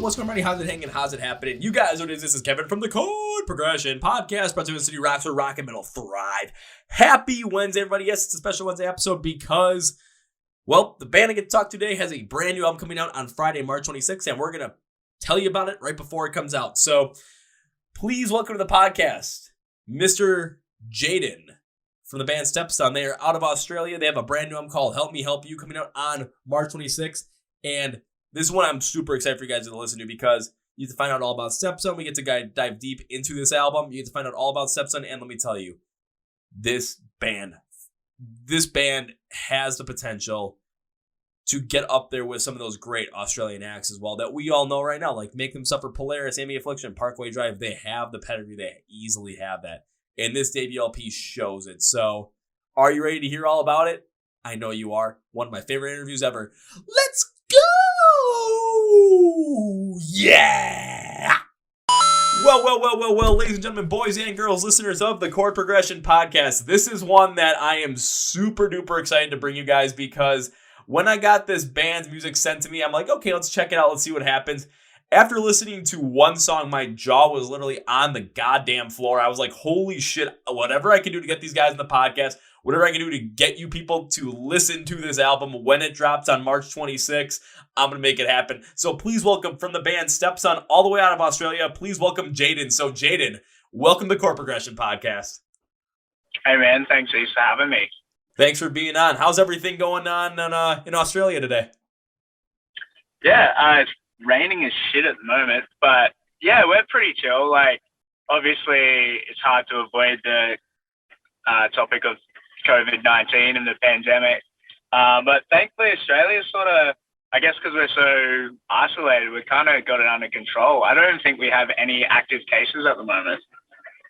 what's going on, everybody? How's it hanging? How's it happening? You guys know what it is. This is Kevin from the Chord Progression Podcast, brought to you in the City Rocks, where rock and metal thrive. Happy Wednesday, everybody. Yes, it's a special Wednesday episode because, well, the band I get to talk to today has a brand new album coming out on Friday, March 26th, and we're going to tell you about it right before it comes out. So please welcome to the podcast, Mr. Jayden from the band Stepson. They are out of Australia. They have a brand new album called Help Me Help You coming out on March 26th, and this is one I'm super excited for you guys to listen to because you get to find out all about Stepson. We get to dive deep into this album. You get to find out all about Stepson, and let me tell you, this band has the potential to get up there with some of those great Australian acts as well that we all know right now, like Make Them Suffer, Polaris, Amy Affliction, Parkway Drive. They have the pedigree. They easily have that. And this debut LP shows it. So are you ready to hear all about it? I know you are. One of my favorite interviews ever. Let's go! Yeah! Well, ladies and gentlemen, boys and girls, listeners of the Chord Progression Podcast, this is one that I am super duper excited to bring you guys because when I got this band's music sent to me, I'm like, okay, let's check it out. Let's see what happens. After listening to one song, my jaw was literally on the goddamn floor. I was like, holy shit, whatever I can do to get these guys in the podcast, whatever I can do to get you people to listen to this album when it drops on March 26th, I'm going to make it happen. So please welcome from the band Stepson all the way out of Australia. Please welcome Jayden. So Jayden, welcome to the Chord Progression Podcast. Hey man, thanks Ace for having me. Thanks for being on. How's everything going on in Australia today? Yeah, it's raining as shit at the moment, but yeah, we're pretty chill. Like, obviously, it's hard to avoid the topic of COVID-19 and the pandemic. But thankfully, Australia's sort of, I guess because we're so isolated, we kind of got it under control. I don't think we have any active cases at the moment.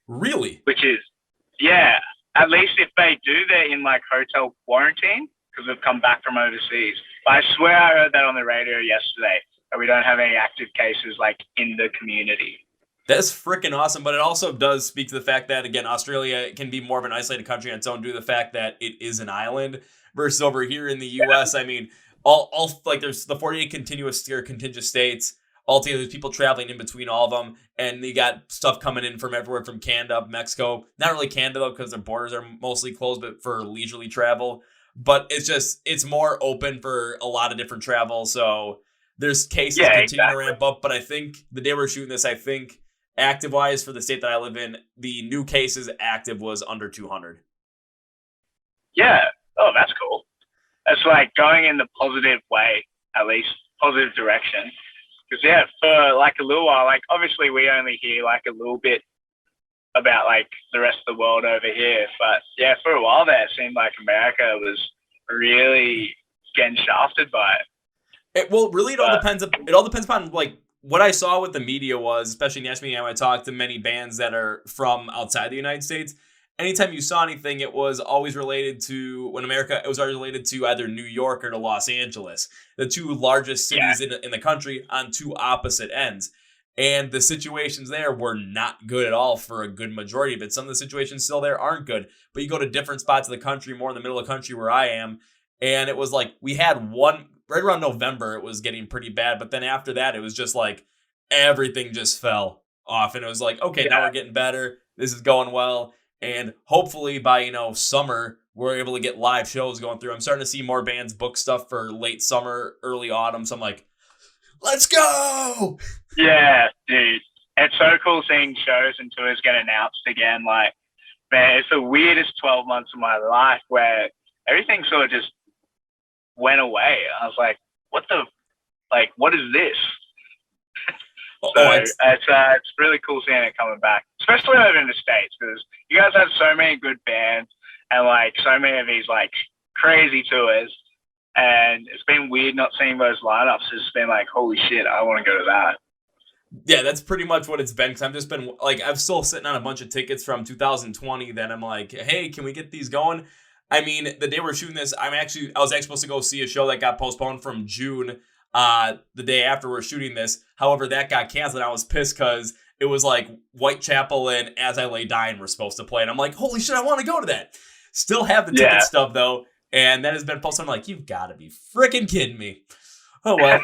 Really? Which is, yeah, at least if they do, they're in like hotel quarantine because we've come back from overseas. But I swear I heard that on the radio yesterday. We don't have any active cases like in the community. That's freaking awesome, but it also does speak to the fact that, again, Australia can be more of an isolated country on its own due to the fact that it is an island versus over here in the U.S. I mean, all like there's the 48 contiguous states. Altogether, there's people traveling in between all of them, and they got stuff coming in from everywhere from Canada, Mexico. Not really Canada, though, because their borders are mostly closed, but for leisurely travel. But it's more open for a lot of different travel, so there's cases continuing to ramp up, but I think the day we're shooting this, I think active-wise for the state that I live in, the new cases active was under 200. Yeah. Oh, that's cool. It's like going in the positive way, at least positive direction. Because, yeah, for like a little while, like obviously we only hear like a little bit about like the rest of the world over here. But, yeah, for a while there, it seemed like America was really getting shafted by it. It all depends. It all depends upon like what I saw with the media was, especially in the media when I talked to many bands that are from outside the United States. Anytime you saw anything, it was always related to it was always related to either New York or to Los Angeles, the two largest cities in the country on two opposite ends. And the situations there were not good at all for a good majority of it. Some of the situations still there aren't good, but you go to different spots of the country, more in the middle of the country where I am, and it was like we had one. Right around November, it was getting pretty bad. But then after that, it was just like everything just fell off. And it was like, okay, now we're getting better. This is going well. And hopefully by, summer, we're able to get live shows going through. I'm starting to see more bands book stuff for late summer, early autumn. So I'm like, let's go. Yeah, dude. It's so cool seeing shows and tours get announced again. Like, man, it's the weirdest 12 months of my life where everything sort of just went away. I was like, what is this? It's really cool seeing it coming back, especially over in the States, because you guys have so many good bands and like so many of these like crazy tours, and it's been weird not seeing those lineups. It's been like, holy shit, I want to go to that. Yeah, that's pretty much what it's been. Cause I've just been like, I'm still sitting on a bunch of tickets from 2020 that I'm like, hey, can we get these going? I mean, the day we're shooting this, I was actually supposed to go see a show that got postponed from June, the day after we're shooting this. However, that got canceled. I was pissed because it was like Whitechapel and As I Lay Dying were supposed to play. And I'm like, holy shit, I want to go to that. Still have the ticket stub, though. And that has been posted. I'm like, you've got to be freaking kidding me. Oh, well.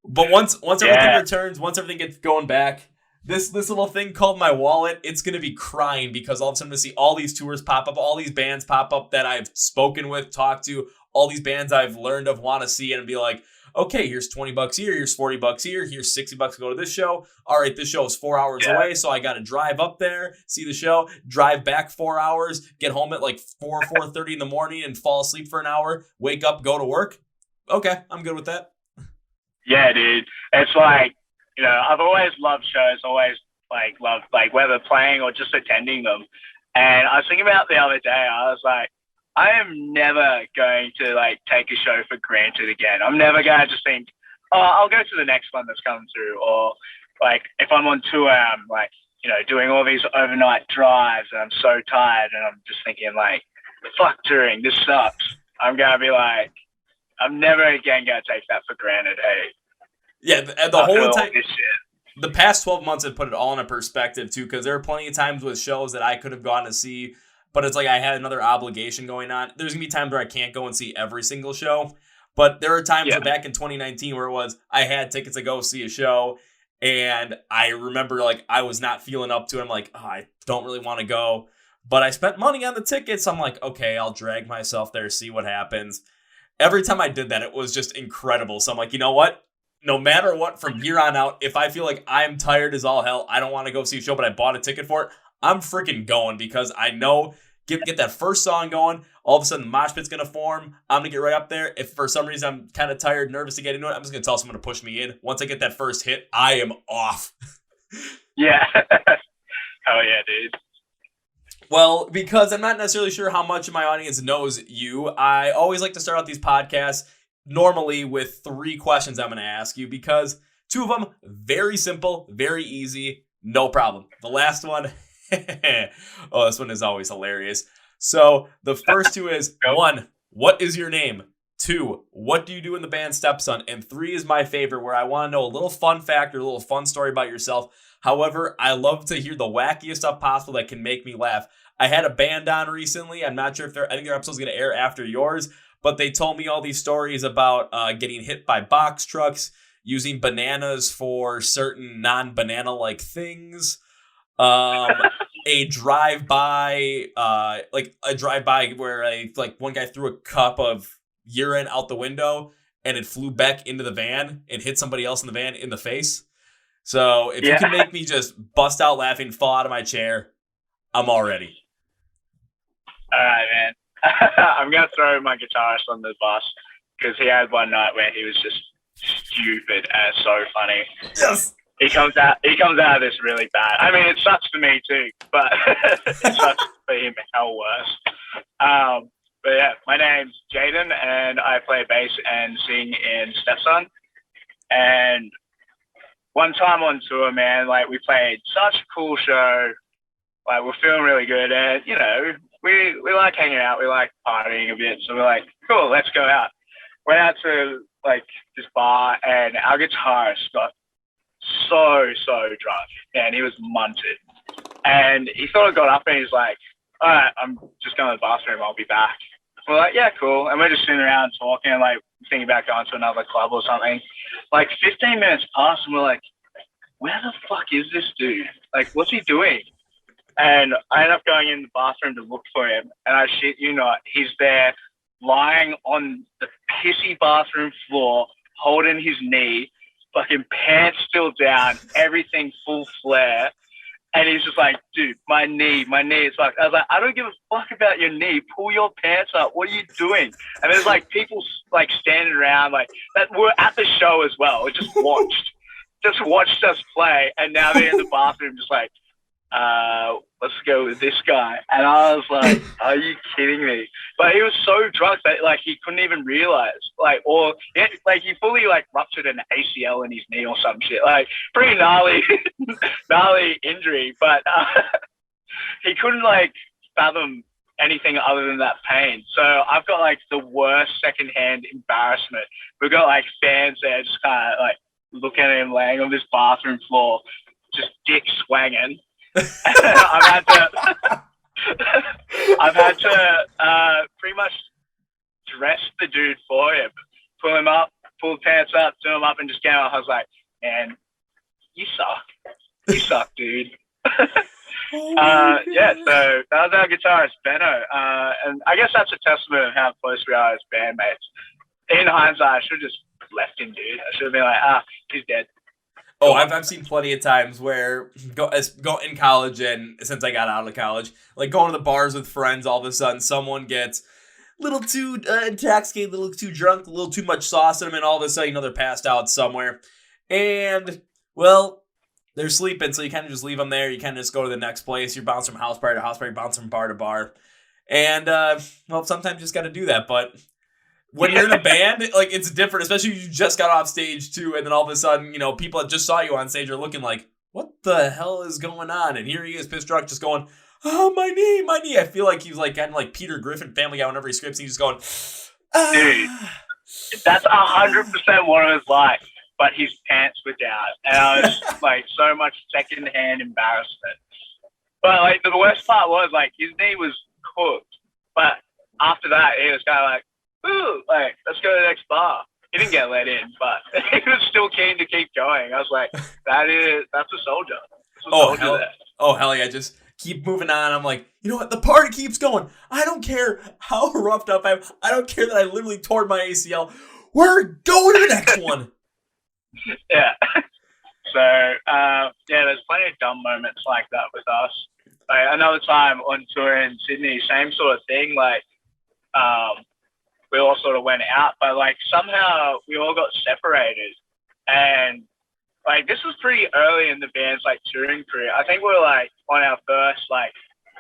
But once everything returns, once everything gets going back, this little thing called my wallet, it's gonna be crying because all of a sudden to see all these tours pop up, all these bands pop up that I've spoken with, talked to, all these bands I've learned of, want to see, and be like, okay, here's $20 here, here's $40 here, here's $60 to go to this show. All right, this show is 4 hours away, so I got to drive up there, see the show, drive back 4 hours, get home at like 4:30 in the morning, and fall asleep for an hour, wake up, go to work. Okay, I'm good with that. Yeah, dude. It's like, you know, I've always loved shows, always like loved like whether playing or just attending them. And I was thinking about the other day, I was like, I am never going to like take a show for granted again. I'm never going to just think, oh, I'll go to the next one that's coming through. Or like if I'm on tour, I'm like, you know, doing all these overnight drives and I'm so tired and I'm just thinking like, fuck touring, this sucks. I'm going to be like, I'm never again going to take that for granted. Hey, yeah, the whole entire the past 12 months have put it all in a perspective too, because there are plenty of times with shows that I could have gone to see, but it's like I had another obligation going on. There's gonna be times where I can't go and see every single show, but there are times where back in 2019 where it was I had tickets to go see a show, and I remember like I was not feeling up to it. I'm like, oh, I don't really want to go, but I spent money on the tickets. I'm like, okay, I'll drag myself there, see what happens. Every time I did that, it was just incredible. So I'm like, you know what? No matter what, from here on out, if I feel like I'm tired as all hell, I don't want to go see a show, but I bought a ticket for it, I'm freaking going because I know get that first song going, all of a sudden the mosh pit's going to form. I'm going to get right up there. If for some reason I'm kind of tired, nervous to get into it, I'm just going to tell someone to push me in. Once I get that first hit, I am off. Yeah. Hell yeah, dude. Well, because I'm not necessarily sure how much of my audience knows you, I always like to start out these podcasts normally with 3 questions I'm going to ask you, because 2 of them, very simple, very easy, no problem. The last one, oh, this one is always hilarious. So the first 2 is, 1, what is your name? 2, what do you do in the band Stepson? And 3 is my favorite, where I want to know a little fun fact or a little fun story about yourself. However, I love to hear the wackiest stuff possible that can make me laugh. I had a band on recently. I'm not sure if I think their episode's going to air after yours, but they told me all these stories about getting hit by box trucks, using bananas for certain non-banana-like things, a drive-by, where one guy threw a cup of urine out the window and it flew back into the van and hit somebody else in the van in the face. So if you can make me just bust out laughing, fall out of my chair, I'm all ready. All right, man. I'm going to throw my guitarist on the bus because he had one night where he was just stupid and so funny. Yes. He comes out of this really bad. I mean, it sucks for me too, but it sucks for him hell worse. But yeah, my name's Jayden and I play bass and sing in Stepson. And one time on tour, man, like we played such a cool show. Like we're feeling really good, and you know, we like hanging out, we like partying a bit. So we're like, cool, let's go out. Went out to like this bar, and our guitarist got so drunk, and he was munted. And he sort of got up and he's like, all right, I'm just going to the bathroom, I'll be back. We're like, yeah, cool. And we're just sitting around talking, like thinking about going to another club or something. Like 15 minutes passed, and we're like, where the fuck is this dude? Like, what's he doing? And I ended up going in the bathroom to look for him. And I shit you not, he's there lying on the pissy bathroom floor, holding his knee, fucking pants still down, everything full flare. And he's just like, dude, my knee is fucked. I was like, I don't give a fuck about your knee. Pull your pants up. What are you doing? And there's like people like standing around like that were at the show as well. Just watched us play. And now they're in the bathroom just like, let's go with this guy. And I was like, are you kidding me? But he was so drunk that like he couldn't even realize, like, or like he fully like ruptured an ACL in his knee or some shit, like pretty gnarly injury. But he couldn't like fathom anything other than that pain. So I've got like the worst secondhand embarrassment. We've got like fans there just kind of like looking at him laying on this bathroom floor, just dick swanging. I've had to pretty much dress the dude for him, pull him up, pulled pants up, threw them up, and just came out. I was like, man, you suck. You suck, dude. Yeah, so that was our guitarist, Benno. And I guess that's a testament of how close we are as bandmates. In hindsight, I should have just left him, dude. I should have been like, he's dead. Oh, I've seen plenty of times where go in college, and since I got out of college, like going to the bars with friends, all of a sudden someone gets a little too intoxicated, a little too drunk, a little too much sauce in them, and all of a sudden, they're passed out somewhere. And, well, they're sleeping, so you kind of just leave them there. You kind of just go to the next place. You bounce from house party to house party, bounce from bar to bar. And, well, sometimes you just got to do that, but when you're in a band, like, it's different, especially if you just got off stage, too, and then all of a sudden, people that just saw you on stage are looking like, what the hell is going on? And here he is, pissed drunk, just going, oh, my knee, my knee. I feel like he's like kind of like Peter Griffin, Family Guy, whenever he scripts, he's just going, Dude, that's 100% what it was like, but his pants were down. And I was like, so much secondhand embarrassment. But, like, the worst part was, like, his knee was cooked. But after that, he was kind of like, ooh, like, let's go to the next bar. He didn't get let in, but he was still keen to keep going. I was like, that's a soldier. Hell yeah, just keep moving on. I'm like, you know what? The party keeps going. I don't care how roughed up I am. I don't care that I literally tore my ACL. We're going to the next one. Yeah. So, yeah, there's plenty of dumb moments like that with us. Like, another time on tour in Sydney, same sort of thing. Like, we all sort of went out, but like somehow we all got separated. And like this was pretty early in the band's like touring career. I think we were like on our first like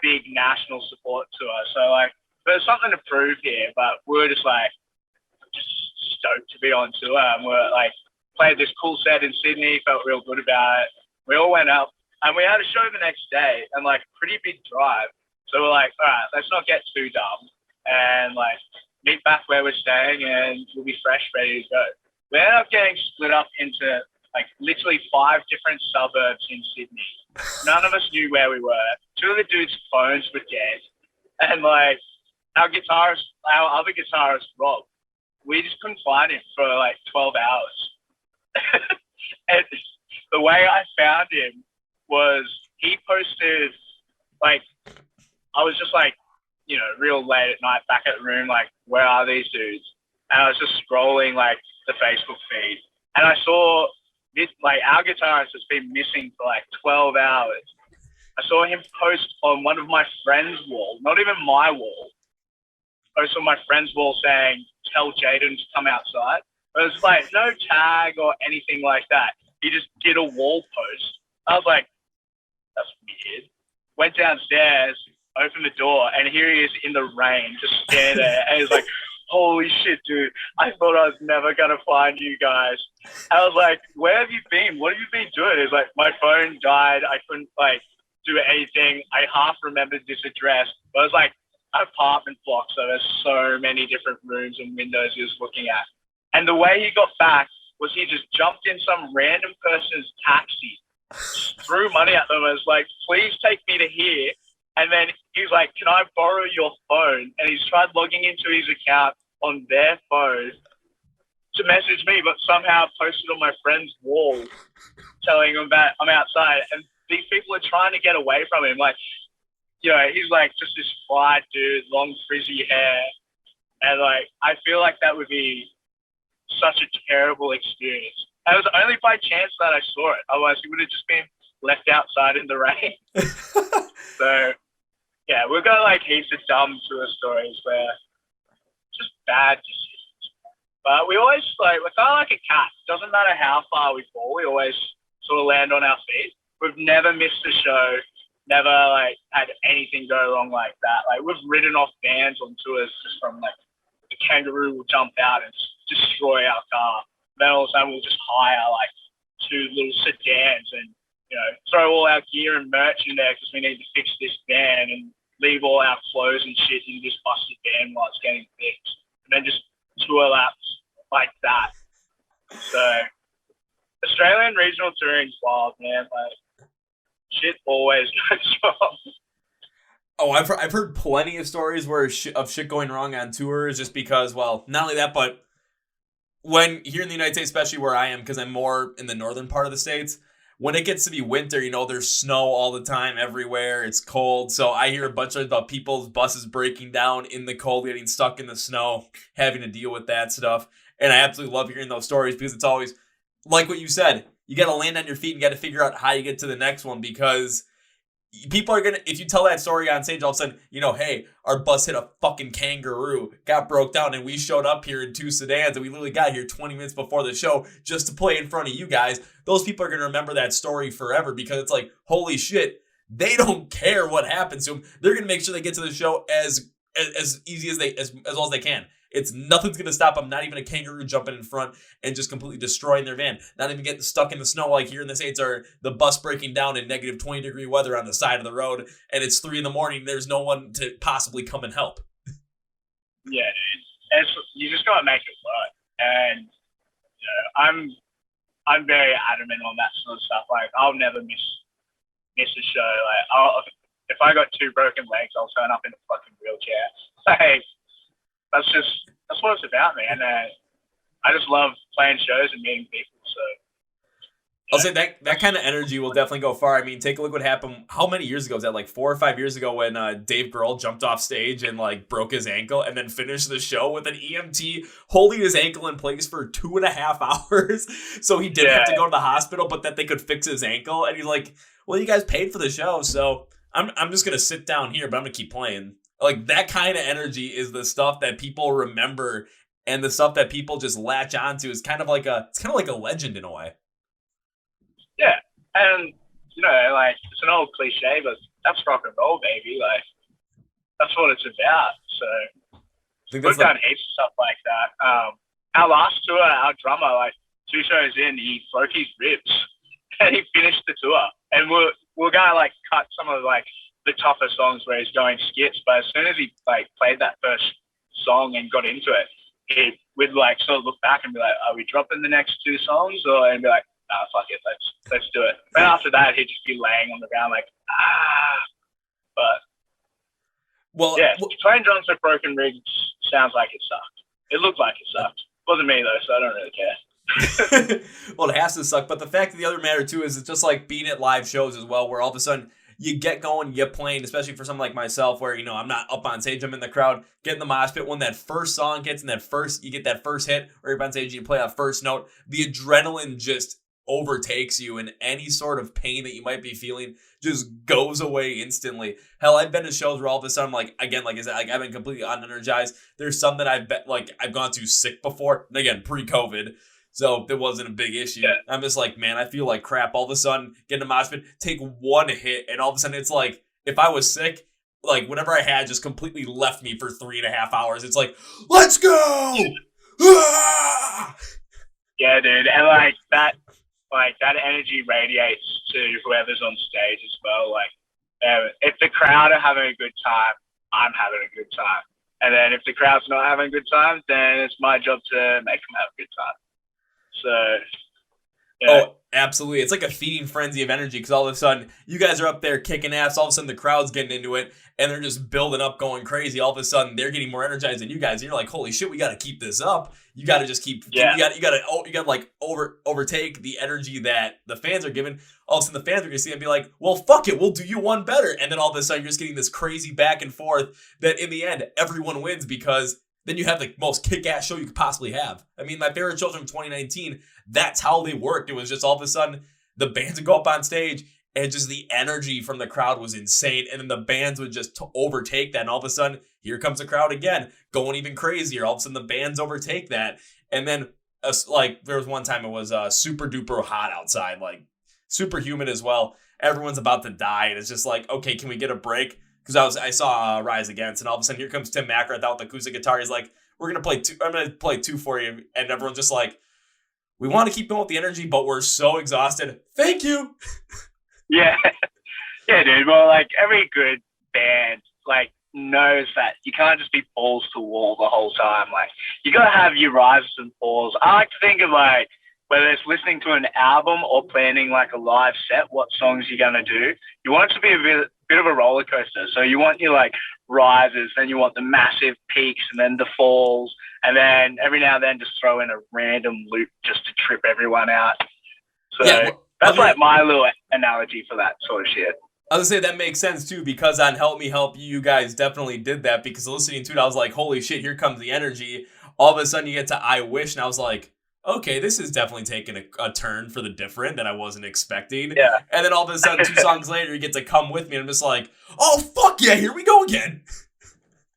big national support tour. So like there's something to prove here, but we were just stoked to be on tour, and we're like played this cool set in Sydney, felt real good about it. We all went up and we had a show the next day and like pretty big drive. So we're like, all right, let's not get too dumb and like meet back where we're staying and we'll be fresh, ready to go. We ended up getting split up into like literally 5 different suburbs in Sydney. None of us knew where we were. 2 of the dudes' phones were dead. And like our other guitarist, Rob, we just couldn't find him for like 12 hours. And the way I found him was he posted, like, I was just like, real late at night back at the room, like, where are these dudes? And I was just scrolling, like, the Facebook feed. And I saw this, like, our guitarist has been missing for, like, 12 hours. I saw him post on one of my friend's wall, not even my wall, post on my friend's wall saying, tell Jayden to come outside. But it was, like, no tag or anything like that. He just did a wall post. I was like, that's weird. Went downstairs, opened the door, and here he is in the rain, just standing there. And he's like, holy shit, dude. I thought I was never going to find you guys. I was like, where have you been? What have you been doing? He's like, my phone died. I couldn't, like, do anything. I half remembered this address. But it was like an apartment block, so there's so many different rooms and windows he was looking at. And the way he got back was he just jumped in some random person's taxi, threw money at them and was like, please take me to here. And then he's like, can I borrow your phone? And he's tried logging into his account on their phone to message me, but somehow posted on my friend's wall telling him that I'm outside. And these people are trying to get away from him. Like, he's like just this fly dude, long frizzy hair. And like, I feel like that would be such a terrible experience. And it was only by chance that I saw it. Otherwise, he would have just been left outside in the rain. So, yeah, we've got like heaps of dumb tour stories where just bad decisions. But we always we're kind of like a cat. Doesn't matter how far we fall, we always sort of land on our feet. We've never missed a show, never like had anything go wrong like that. Like we've ridden off bands on tours just from like the kangaroo will jump out and destroy our car. Then all of a sudden we'll just hire like 2 little sedans and throw all our gear and merch in there because we need to fix this van and leave all our clothes and shit in this busted van while it's getting fixed. And then just tour laps like that. So Australian regional touring's wild, man. Like shit always goes wrong. Oh, I've heard plenty of stories where of shit going wrong on tours just because, well, not only that, but when here in the United States, especially where I am, because I'm more in the northern part of the States, when it gets to be winter, there's snow all the time everywhere. It's cold. So I hear a bunch about people's buses breaking down in the cold, getting stuck in the snow, having to deal with that stuff. And I absolutely love hearing those stories because it's always like what you said. You got to land on your feet and got to figure out how you get to the next one because people are if you tell that story on stage, all of a sudden, hey, our bus hit a fucking kangaroo, got broke down, and we showed up here in 2 sedans, and we literally got here 20 minutes before the show just to play in front of you guys. Those people are going to remember that story forever because it's like, holy shit, they don't care what happens to them. They're going to make sure they get to the show as easy as well as they can. It's nothing's going to stop them, not even a kangaroo jumping in front and just completely destroying their van. Not even getting stuck in the snow like here in the States or the bus breaking down in negative 20-degree weather on the side of the road and it's 3 a.m. There's no one to possibly come and help. Yeah, you just got to make it work. And I'm very adamant on that sort of stuff. Like, I'll never miss a show. Like, if I got 2 broken legs, I'll turn up in a fucking wheelchair. Like, that's what it's about, man. I just love playing shows and meeting people. So I'll say that kind of energy will definitely go far. I mean, take a look what happened. How many years ago was that? Like 4 or 5 years ago when Dave Grohl jumped off stage and like broke his ankle and then finished the show with an EMT holding his ankle in place for 2.5 hours. So he didn't have to go to the hospital, but that they could fix his ankle. And he's like, well, you guys paid for the show, so I'm just gonna sit down here, but I'm gonna keep playing. Like that kind of energy is the stuff that people remember, and the stuff that people just latch onto is kind of like a legend in a way. Yeah, and like it's an old cliche, but that's rock and roll, baby. Like that's what it's about. So we've done heaps of stuff like that. Our last tour, our drummer, like 2 shows in, he broke his ribs, and he finished the tour. And we're gonna like cut some of like the tougher songs where he's going skits, but as soon as he like played that first song and got into it, we'd like sort of look back and be like, are we dropping the next 2 songs? And be like, nah, fuck it, let's do it. And after that, he'd just be laying on the ground like, But yeah, playing drums with broken ribs sounds like it sucked. It looked like it sucked. Wasn't me though, so I don't really care. Well, it has to suck, but the fact of the other matter too is it's just like being at live shows as well, where all of a sudden you get going, you get playing, especially for someone like myself where, I'm not up on stage, I'm in the crowd, getting the mosh pit. When that first song hits and you get that first hit, or you're up on stage and you play that first note, the adrenaline just overtakes you, and any sort of pain that you might be feeling just goes away instantly. Hell, I've been to shows where all of a sudden, like I said, like I've been completely unenergized. There's some that I've gone to sick before, and again, pre-COVID. So it wasn't a big issue. Yeah. I'm just like, man, I feel like crap. All of a sudden, get in a mosh pit, take one hit, and all of a sudden it's like, if I was sick, like whatever I had just completely left me for 3.5 hours. It's like, let's go! Yeah, dude. And like that energy radiates to whoever's on stage as well. Like, if the crowd are having a good time, I'm having a good time. And then if the crowd's not having a good time, then it's my job to make them have a good time. So, yeah. Oh, absolutely. It's like a feeding frenzy of energy because all of a sudden you guys are up there kicking ass. All of a sudden the crowd's getting into it and they're just building up, going crazy. All of a sudden they're getting more energized than you guys. And you're like, holy shit, we got to keep this up. You got to just keep, you got to like overtake the energy that the fans are giving. All of a sudden the fans are going to see it and be like, well, fuck it. We'll do you one better. And then all of a sudden you're just getting this crazy back and forth that in the end, everyone wins because then you have the most kick-ass show you could possibly have. I mean, my favorite shows from 2019, that's how they worked. It was just all of a sudden, the bands would go up on stage, and just the energy from the crowd was insane, and then the bands would just overtake that, and all of a sudden, here comes the crowd again, going even crazier. All of a sudden, the bands overtake that, and then, like, there was one time it was super-duper hot outside, like, super humid as well. Everyone's about to die, and it's just like, okay, can we get a break? Because I saw Rise Against, and all of a sudden here comes Tim Mackerath out with the acoustic guitar. He's like, I'm gonna play two for you, and everyone's just like, we want to keep going with the energy, but we're so exhausted. Thank you. Yeah, dude. Well, like every good band, like knows that you can't just be balls to wall the whole time. Like you gotta have your rises and falls. I like to think of like whether it's listening to an album or planning like a live set, what songs you're gonna do. You want it to be a bit of a roller coaster. So you want your like rises, then you want the massive peaks, and then the falls, and then every now and then just throw in a random loop just to trip everyone out. So that's like my little analogy for that sort of shit. I was gonna say that makes sense too, because on Help Me Help You, you guys definitely did that, because listening to it, I was like, holy shit, here comes the energy. All of a sudden you get to I Wish, and I was like, okay, this is definitely taking a turn for the different that I wasn't expecting. Yeah. And then all of a sudden, 2 songs later, you get to Come With Me, and I'm just like, oh, fuck yeah, here we go again.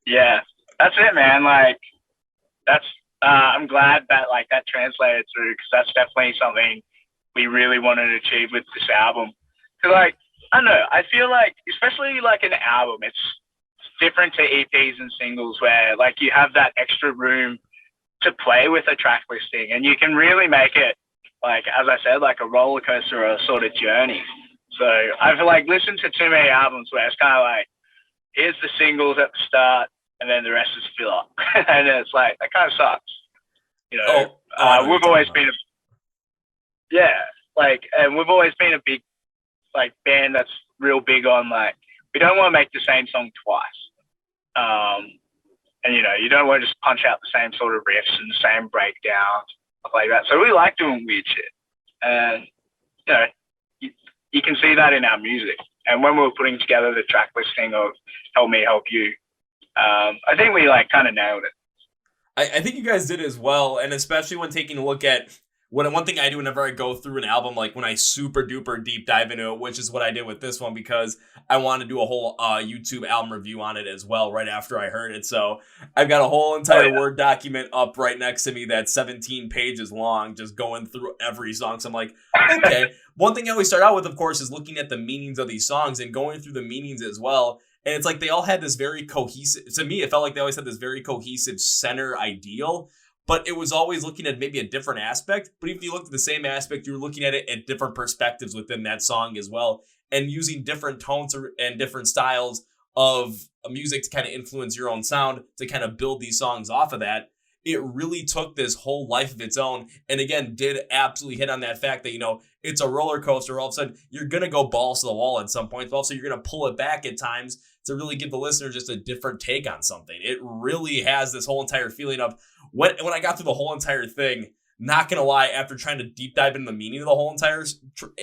Yeah, that's it, man. Like, that's, I'm glad that, like, that translated through, because that's definitely something we really wanted to achieve with this album. Because, like, I don't know, I feel like, especially, like, an album, it's different to EPs and singles where, like, you have that extra room to play with a track listing, and you can really make it, like, as I said, like a roller coaster or a sort of journey. So I've like listened to too many albums where it's kind of like, here's the singles at the start, and then the rest is fill up, and it's like, that kind of sucks. You know, we've always been and we've always been a big like band that's real big on like, we don't want to make the same song twice. And, you know, you don't want to just punch out the same sort of riffs and the same breakdowns, stuff like that. So we like doing weird shit. And, you know, you can see that in our music. And when we were putting together the track listing of Help Me Help You, I think we, like, kind of nailed it. I think you guys did as well. And especially when taking a look at one thing I do whenever I go through an album, like when I super duper deep dive into it, which is what I did with this one, because I want to do a whole YouTube album review on it as well right after I heard it. So I've got a whole entire Word document up right next to me that's 17 pages long, just going through every song. So I'm like, okay. One thing I always start out with, of course, is looking at the meanings of these songs and going through the meanings as well. And it's like they all had this very cohesive, to me, it felt like they always had this very cohesive center ideal. But it was always looking at maybe a different aspect. But if you looked at the same aspect, you were looking at it at different perspectives within that song as well. And using different tones and different styles of music to kind of influence your own sound, to kind of build these songs off of that. It really took this whole life of its own. And again, did absolutely hit on that fact that, you know, it's a roller coaster. All of a sudden, you're going to go balls to the wall at some point. But also, you're going to pull it back at times to really give the listener just a different take on something. It really has this whole entire feeling of, when I got through the whole entire thing, not going to lie, after trying to deep dive into the meaning of the whole entire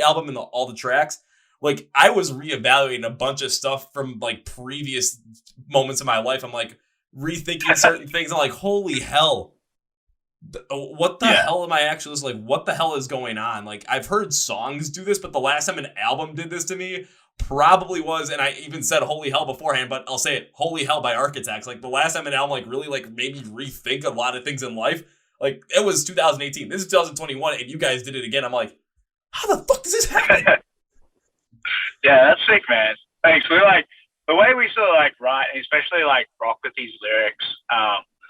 album and all the tracks, like, I was reevaluating a bunch of stuff from, like, previous moments in my life. I'm, like, rethinking certain things. I'm like, holy hell. What the hell am I actually like? What the hell is going on? Like, I've heard songs do this, but the last time an album did this to me probably was, and I even said Holy Hell beforehand, but I'll say it, Holy Hell by Architects. Like, the last time an album like really like made me rethink a lot of things in life, like, it was 2018. This is 2021, and you guys did it again. I'm like, how the fuck does this happen? Yeah, that's sick, man. Thanks. We like the way we sort of like write, especially like rock with these lyrics.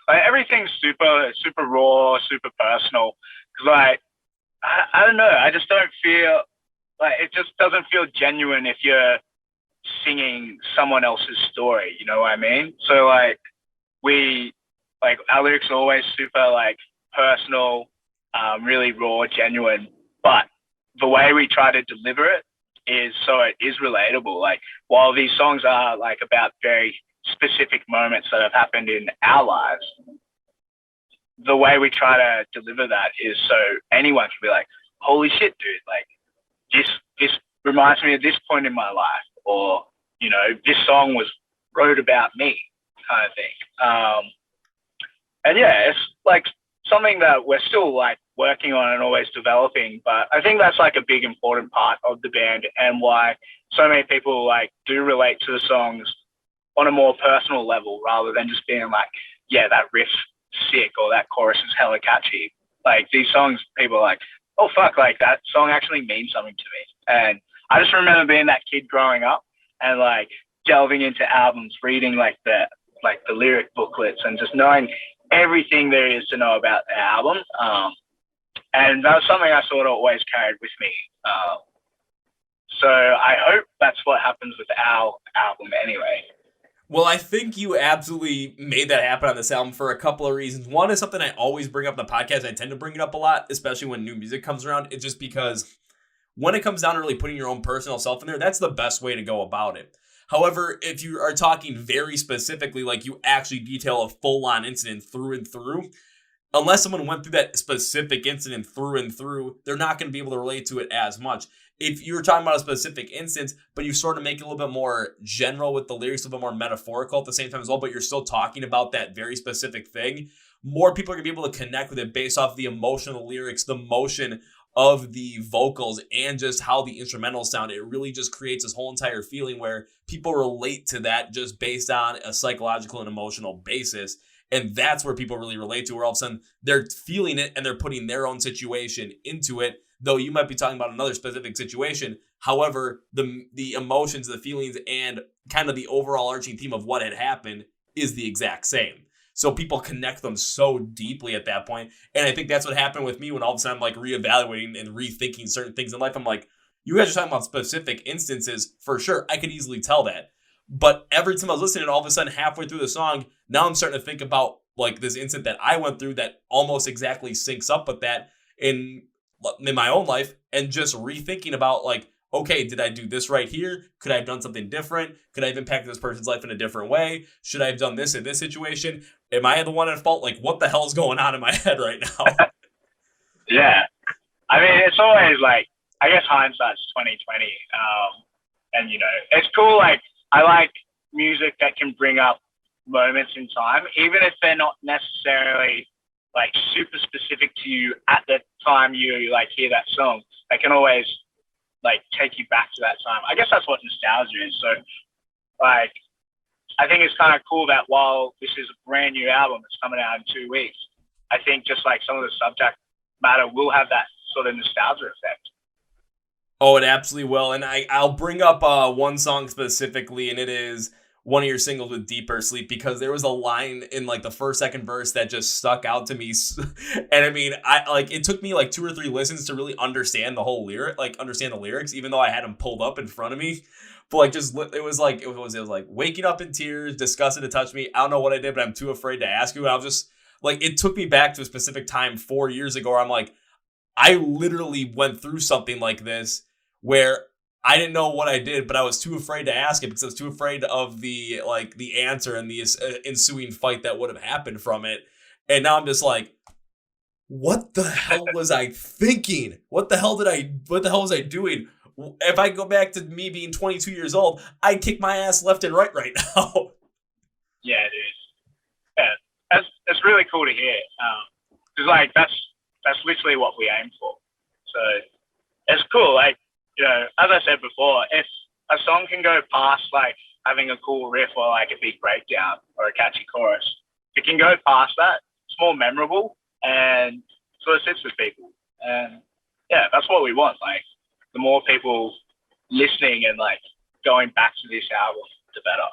Like, everything's super raw, super personal. Cause like, I don't know, I just don't feel like, it just doesn't feel genuine if you're singing someone else's story. You know what I mean? So like, our lyrics are always super like personal, really raw, genuine. But the way we try to deliver it is so it is relatable. Like, while these songs are like about very specific moments that have happened in our lives, the way we try to deliver that is so anyone can be like, holy shit, dude, like, this reminds me of this point in my life, or, you know, this song wrote about me, kind of thing. And yeah, it's like something that we're still like working on and always developing, but I think that's like a big important part of the band, and why so many people like do relate to the songs on a more personal level, rather than just being like, yeah, that riff's sick, or that chorus is hella catchy. Like, these songs, people are like, oh fuck, like, that song actually means something to me. And I just remember being that kid growing up and like delving into albums, reading like the lyric booklets, and just knowing everything there is to know about the album. And that was something I sort of always carried with me. So I hope that's what happens with our album anyway. Well, I think you absolutely made that happen on this album for a couple of reasons. One is something I always bring up in the podcast. I tend to bring it up a lot, especially when new music comes around. It's just because when it comes down to really putting your own personal self in there, that's the best way to go about it. However, if you are talking very specifically, like you actually detail a full-on incident through and through, unless someone went through that specific incident through and through, they're not going to be able to relate to it as much. If you're talking about a specific instance, but you sort of make it a little bit more general with the lyrics, a little bit more metaphorical at the same time as well, but you're still talking about that very specific thing, more people are going to be able to connect with it based off the emotion of the lyrics, the motion of the vocals, and just how the instrumentals sound. It really just creates this whole entire feeling where people relate to that just based on a psychological and emotional basis. And that's where people really relate to, where all of a sudden they're feeling it and they're putting their own situation into it, though you might be talking about another specific situation. However, the emotions, the feelings, and kind of the overall arching theme of what had happened is the exact same. So people connect them so deeply at that point. And I think that's what happened with me when all of a sudden I'm like reevaluating and rethinking certain things in life. I'm like, you guys are talking about specific instances for sure. I could easily tell that. But every time I was listening, all of a sudden halfway through the song, now I'm starting to think about like this incident that I went through that almost exactly syncs up with that in my own life, and just rethinking about like, okay, did I do this right here? Could I have done something different? Could I have impacted this person's life in a different way? Should I have done this in this situation? Am I the one at fault? Like, what the hell is going on in my head right now? Yeah. I mean, it's always like, I guess hindsight's 2020. And you know, it's cool. Like, I like music that can bring up moments in time, even if they're not necessarily like super specific to you at the time you like hear that song. They can always like take you back to that time. I guess that's what nostalgia is. So like, I think it's kind of cool that while this is a brand new album that's coming out in 2 weeks, I think just like some of the subject matter will have that sort of nostalgia effect. Oh, it absolutely will. And I'll bring up one song specifically, and it is one of your singles with Deeper Sleep, because there was a line in like the first, second verse that just stuck out to me. And I mean, it took me like 2 or 3 listens to really understand the whole lyric, like understand the lyrics, even though I had them pulled up in front of me. But like, just it was like waking up in tears, disgusted to touch me. I don't know what I did, but I'm too afraid to ask you. And I was just like, it took me back to a specific time 4 years ago where I'm like, I literally went through something like this where I didn't know what I did, but I was too afraid to ask it because I was too afraid of the answer and the ensuing fight that would have happened from it. And now I'm just like, what the hell was I thinking? What the hell was I doing? If I go back to me being 22 years old, I'd kick my ass left and right now. Yeah, dude. Yeah, that's really cool to hear. Cause like that's literally what we aim for. So it's cool. Like, you know, as I said before, if a song can go past like having a cool riff or like a big breakdown or a catchy chorus, if it can go past that, it's more memorable and sort of sits with people. And yeah, that's what we want. Like, the more people listening and like going back to this album, the better.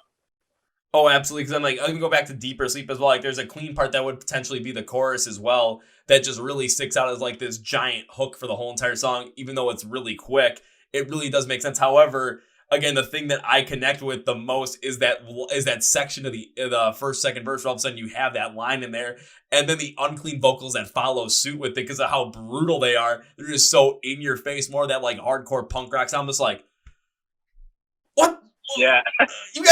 Oh, absolutely. Because I'm gonna go back to Deeper Sleep as well. Like, there's a clean part that would potentially be the chorus as well that just really sticks out as like this giant hook for the whole entire song. Even though it's really quick, it really does make sense. However, again, the thing that I connect with the most is that section of the first, second verse. Where all of a sudden you have that line in there, and then the unclean vocals that follow suit with it because of how brutal they are. They're just so in your face, more of that like hardcore punk rock sound. I'm just like, what? Yeah. You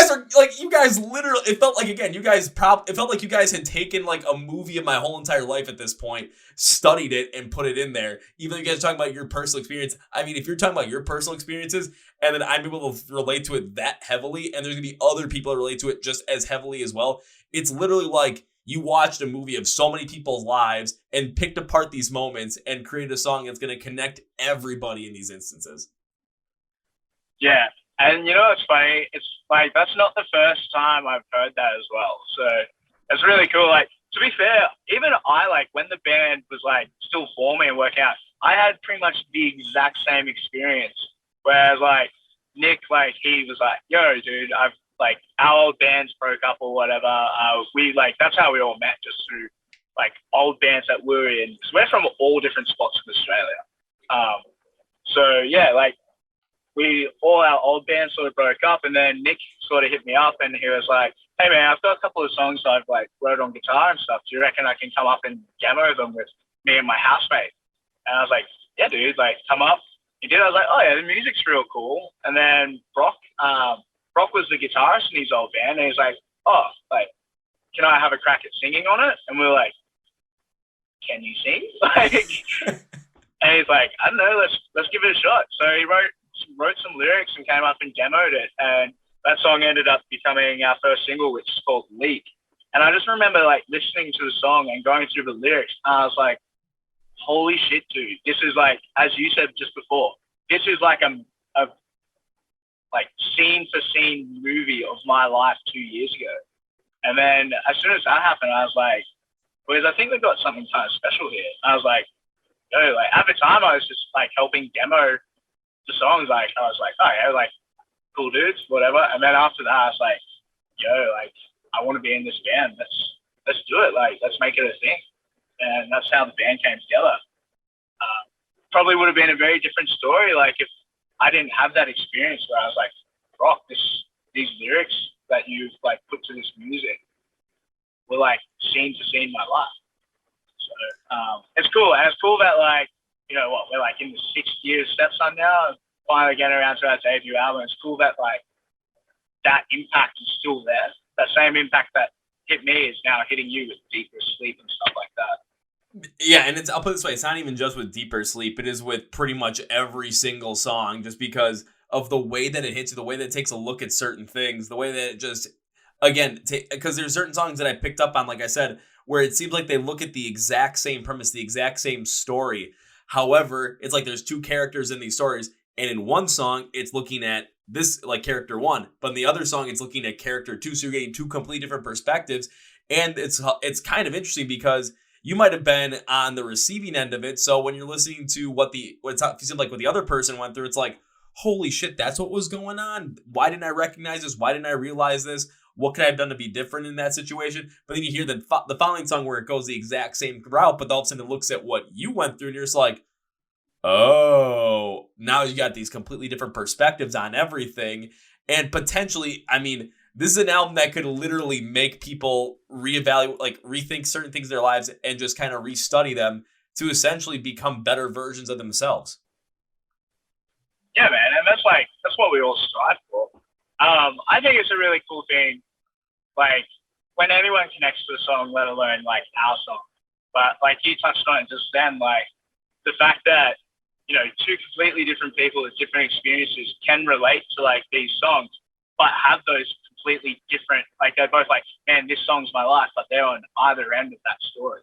guys literally, it felt like, again, it felt like you guys had taken like a movie of my whole entire life at this point, studied it and put it in there. Even though you guys are talking about your personal experience. I mean, if you're talking about your personal experiences and then I'm able to relate to it that heavily, and there's gonna be other people that relate to it just as heavily as well, it's literally like you watched a movie of so many people's lives and picked apart these moments and created a song that's gonna connect everybody in these instances. Yeah. And you know what's funny? It's like that's not the first time I've heard that as well. So it's really cool. Like, to be fair, even I, like, when the band was like still forming and working out, I had pretty much the exact same experience. Whereas like Nick, like, he was like, yo, dude, I've like, our old bands broke up or whatever. We like, that's how we all met, just through like old bands that we were in. Because we're from all different spots of Australia. So yeah, like, all our old bands sort of broke up, and then Nick sort of hit me up and he was like, hey man, I've got a couple of songs I've like wrote on guitar and stuff. Do you reckon I can come up and demo them with me and my housemate? And I was like, yeah, dude, like, come up. He did. I was like, oh yeah, the music's real cool. And then Brock Brock was the guitarist in his old band, and he's like, oh, like, can I have a crack at singing on it? And we were like, can you sing? Like, and he's like, I don't know, let's give it a shot. So he wrote some lyrics and came up and demoed it, and that song ended up becoming our first single, which is called Leak. And I just remember like listening to the song and going through the lyrics, and I was like, holy shit, dude, this is like, as you said just before, this is like a like scene for scene movie of my life 2 years ago. And then as soon as that happened, I was like, boys, I think we've got something kind of special here. And I was like, yo, like at the time I was just like helping demo the songs. Like I was like, oh yeah, like cool dudes, whatever. And then after that, I was like, yo, like I want to be in this band. Let's do it. Like let's make it a thing. And that's how the band came together. Probably would have been a very different story. Like if I didn't have that experience where I was like, Rock, these lyrics that you've like put to this music were like scene to scene my life. So it's cool. And it's cool that like, you know what, we're like in the 6th year of Stepson now, finally getting around to our debut album. It's cool that like that impact is still there. That same impact that hit me is now hitting you with Deeper Sleep and stuff like that. Yeah, and I'll put it this way, it's not even just with Deeper Sleep, it is with pretty much every single song, just because of the way that it hits you, the way that it takes a look at certain things, the way that it just, again, because there's certain songs that I picked up on, like I said, where it seems like they look at the exact same premise, the exact same story. However, it's like there's 2 characters in these stories, and in one song, it's looking at this, like character 1, but in the other song, it's looking at character 2, so you're getting 2 completely different perspectives, and it's kind of interesting because you might have been on the receiving end of it. So when you're listening to what it seemed like what the other person went through, it's like, holy shit, that's what was going on. Why didn't I recognize this? Why didn't I realize this? What could I have done to be different in that situation? But then you hear the following song where it goes the exact same route, but all of a sudden it looks at what you went through and you're just like, oh, now you got these completely different perspectives on everything. And potentially, I mean, this is an album that could literally make people reevaluate, like rethink certain things in their lives and just kind of restudy them to essentially become better versions of themselves. Yeah, man. And that's what we all strive for. I think it's a really cool thing, like when anyone connects to a song, let alone like our song. But like you touched on it just then, like the fact that, you know, 2 completely different people with different experiences can relate to like these songs, but have those completely different, like they're both like, man, this song's my life, but they're on either end of that story.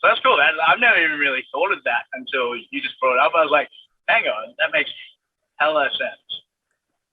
So that's cool. I've never even really thought of that until you just brought it up. I was like, hang on, that makes hella sense.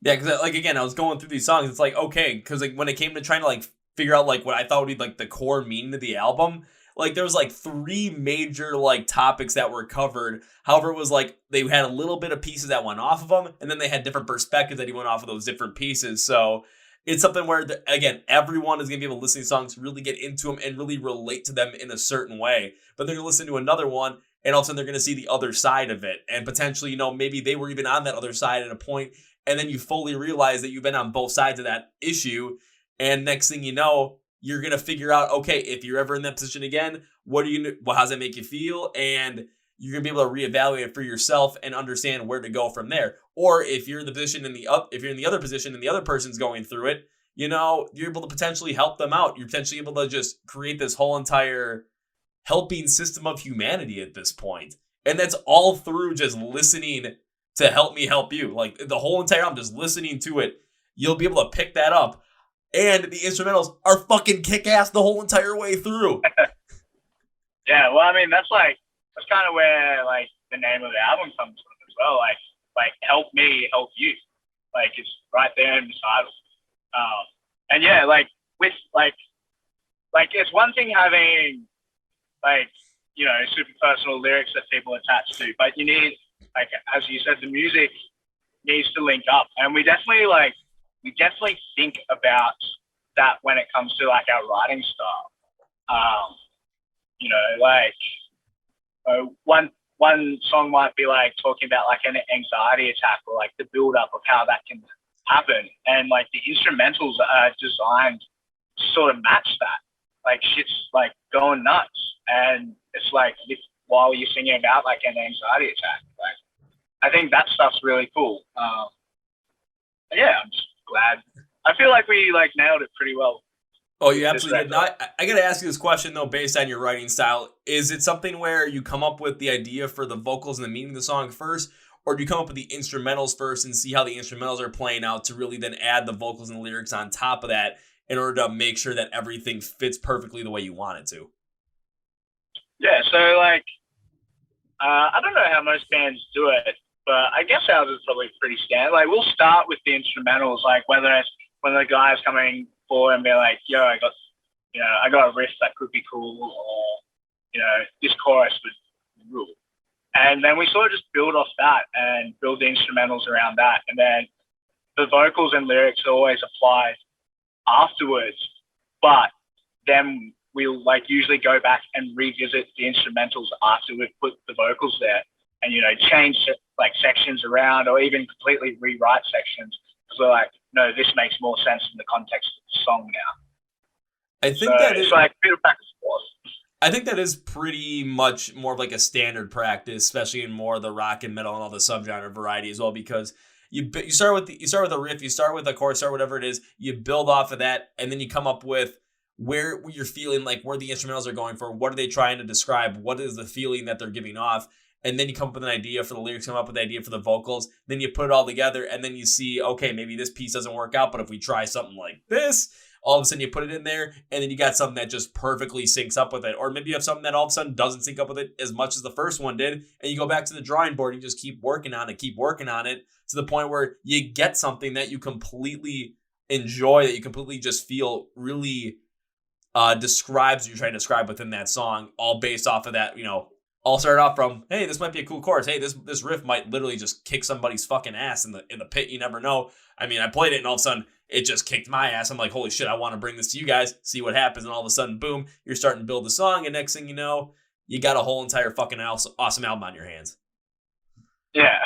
Yeah, because like again, I was going through these songs. It's like, okay, because like when it came to trying to like figure out like what I thought would be like the core meaning of the album, like there was like 3 major like topics that were covered. However, it was like they had a little bit of pieces that went off of them, and then they had different perspectives that he went off of those different pieces. So it's something where again, everyone is gonna be able to listen to songs, really get into them, and really relate to them in a certain way. But they're gonna listen to another one, and all of a sudden they're gonna see the other side of it, and potentially, you know, maybe they were even on that other side at a point, and then you fully realize that you've been on both sides of that issue, and next thing you know, you're going to figure out, okay, if you're ever in that position again, how does that make you feel? And you're going to be able to reevaluate it for yourself and understand where to go from there. Or if you're in the position if you're in the other position and the other person's going through it, you know, you're able to potentially help them out. You're potentially able to just create this whole entire helping system of humanity at this point. And that's all through just listening to Help Me Help You. Like the whole entire album, just listening to it, you'll be able to pick that up. And the instrumentals are fucking kick-ass the whole entire way through. Yeah, well, I mean, that's kind of where, like, the name of the album comes from as well. Like Help Me Help You. Like, it's right there in the title. And, yeah, like, with, like, it's one thing having, like, you know, super personal lyrics that people attach to, but you need, like, as you said, the music needs to link up. And we definitely think about that when it comes to like our writing style. You know, like one song might be like talking about like an anxiety attack or like the build up of how that can happen, and like the instrumentals are designed to sort of match that. Like shit's like going nuts, and it's like while you're singing about like an anxiety attack. Like I think that stuff's really cool. Yeah, I'm just glad. I feel like we like nailed it pretty well. Oh, you absolutely did. Now, I got to ask you this question, though, based on your writing style. Is it something where you come up with the idea for the vocals and the meaning of the song first, or do you come up with the instrumentals first and see how the instrumentals are playing out to really then add the vocals and the lyrics on top of that in order to make sure that everything fits perfectly the way you want it to? Yeah, so like, I don't know how most bands do it, but I guess ours is probably pretty standard. Like, we'll start with the instrumentals, like whether it's when the guy's coming forward and be like, yo, I got a riff that could be cool, or, this chorus would rule. And then we sort of just build off that and build the instrumentals around that. And then the vocals and lyrics are always applied afterwards, but then we'll like usually go back and revisit the instrumentals after we've put the vocals there and, change like sections around or even completely rewrite sections. So we're like, no, this makes more sense in the context of the song now. I think that it's like a bit of back and forth. I think that is pretty much more of like a standard practice, especially in more of the rock and metal and all the subgenre variety as well, because you start with a riff, you start with a chorus, start whatever it is, you build off of that, and then you come up with where you're feeling like where the instrumentals are going for, what are they trying to describe, what is the feeling that they're giving off, and then you come up with an idea for the lyrics, come up with an idea for the vocals, then you put it all together, and then you see, okay, maybe this piece doesn't work out, but if we try something like this, all of a sudden you put it in there, and then you got something that just perfectly syncs up with it. Or maybe you have something that all of a sudden doesn't sync up with it as much as the first one did, and you go back to the drawing board and you just keep working on it to the point where you get something that you completely enjoy, that you completely just feel really describes what you're trying to describe within that song, all based off of that, all started off from, hey, this might be a cool chorus. Hey, this riff might literally just kick somebody's fucking ass in the pit. You never know. I mean, I played it and all of a sudden it just kicked my ass. I'm like, holy shit, I want to bring this to you guys, see what happens. And all of a sudden, boom, you're starting to build the song. And next thing you know, you got a whole entire fucking awesome album on your hands. Yeah.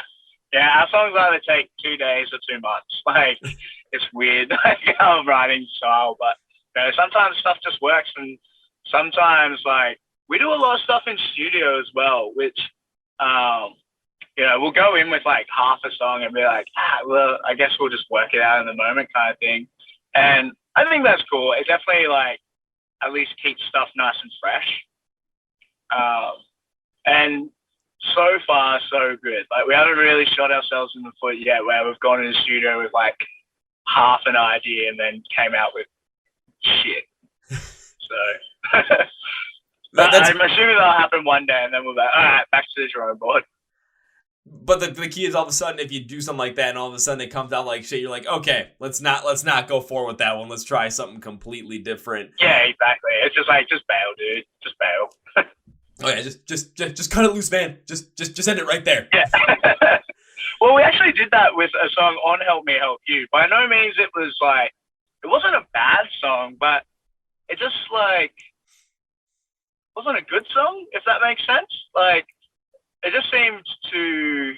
Yeah, our songs either take 2 days or 2 months. Like, it's weird, like our writing style. But sometimes stuff just works. And sometimes, like, we do a lot of stuff in studio as well, which, we'll go in with like half a song and be like, well, I guess we'll just work it out in the moment kind of thing. And I think that's cool. It definitely like at least keeps stuff nice and fresh. And so far, so good. Like we haven't really shot ourselves in the foot yet where we've gone in the studio with like half an idea and then came out with shit. So I'm assuming that'll happen one day and then we'll be like, all right, back to the drawing board. But the key is all of a sudden if you do something like that and all of a sudden it comes out like shit, you're like, okay, let's not go forward with that one. Let's try something completely different. Yeah, exactly. It's just like, just bail, dude. Just bail. Oh yeah, just cut it loose, man. Just end it right there. Yeah. Well, we actually did that with a song on Help Me Help You. By no means it was like, it wasn't a bad song, but it just like wasn't a good song, if that makes sense. Like, it just seemed to,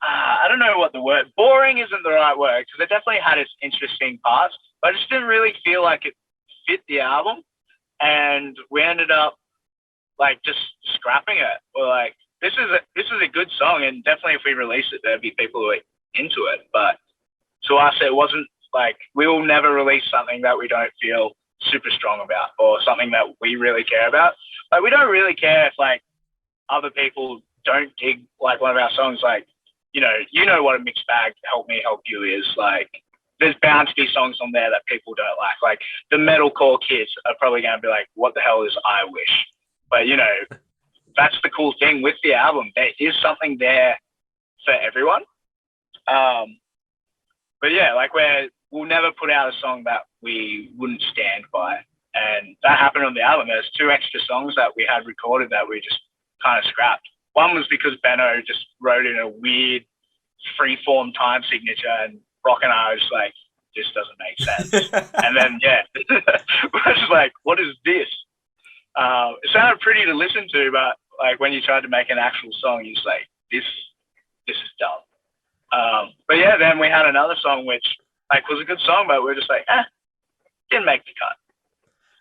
I don't know what the word, boring isn't the right word, because it definitely had its interesting parts, but I just didn't really feel like it fit the album, and we ended up like just scrapping it. We're like, this is a good song, and definitely if we release it, there'd be people who are into it, but to us, it wasn't like, we will never release something that we don't feel super strong about, or something that we really care about. Like, we don't really care if like other people don't dig like one of our songs. Like, you know what a mixed bag Help Me Help You is. Like, there's bound to be songs on there that people don't like. Like, the metalcore kids are probably going to be like, what the hell is I Wish? But that's the cool thing with the album. There is something there for everyone. But yeah, like we'll never put out a song that we wouldn't stand by. And that happened on the album. There's 2 extra songs that we had recorded that we just kind of scrapped. One was because Benno just wrote in a weird free-form time signature, and Brock and I were just like, this doesn't make sense. And then, yeah, we're just like, what is this? It sounded pretty to listen to, but like when you tried to make an actual song, you're just like, this is dumb. But yeah, then we had another song which like was a good song, but we're just like, didn't make the cut.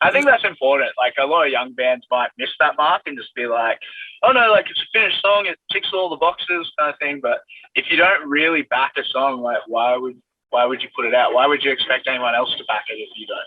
I think that's important. Like, a lot of young bands might miss that mark and just be like, oh no, like, it's a finished song, it ticks all the boxes kind of thing. But if you don't really back a song, like, why would you put it out? Why would you expect anyone else to back it if you don't?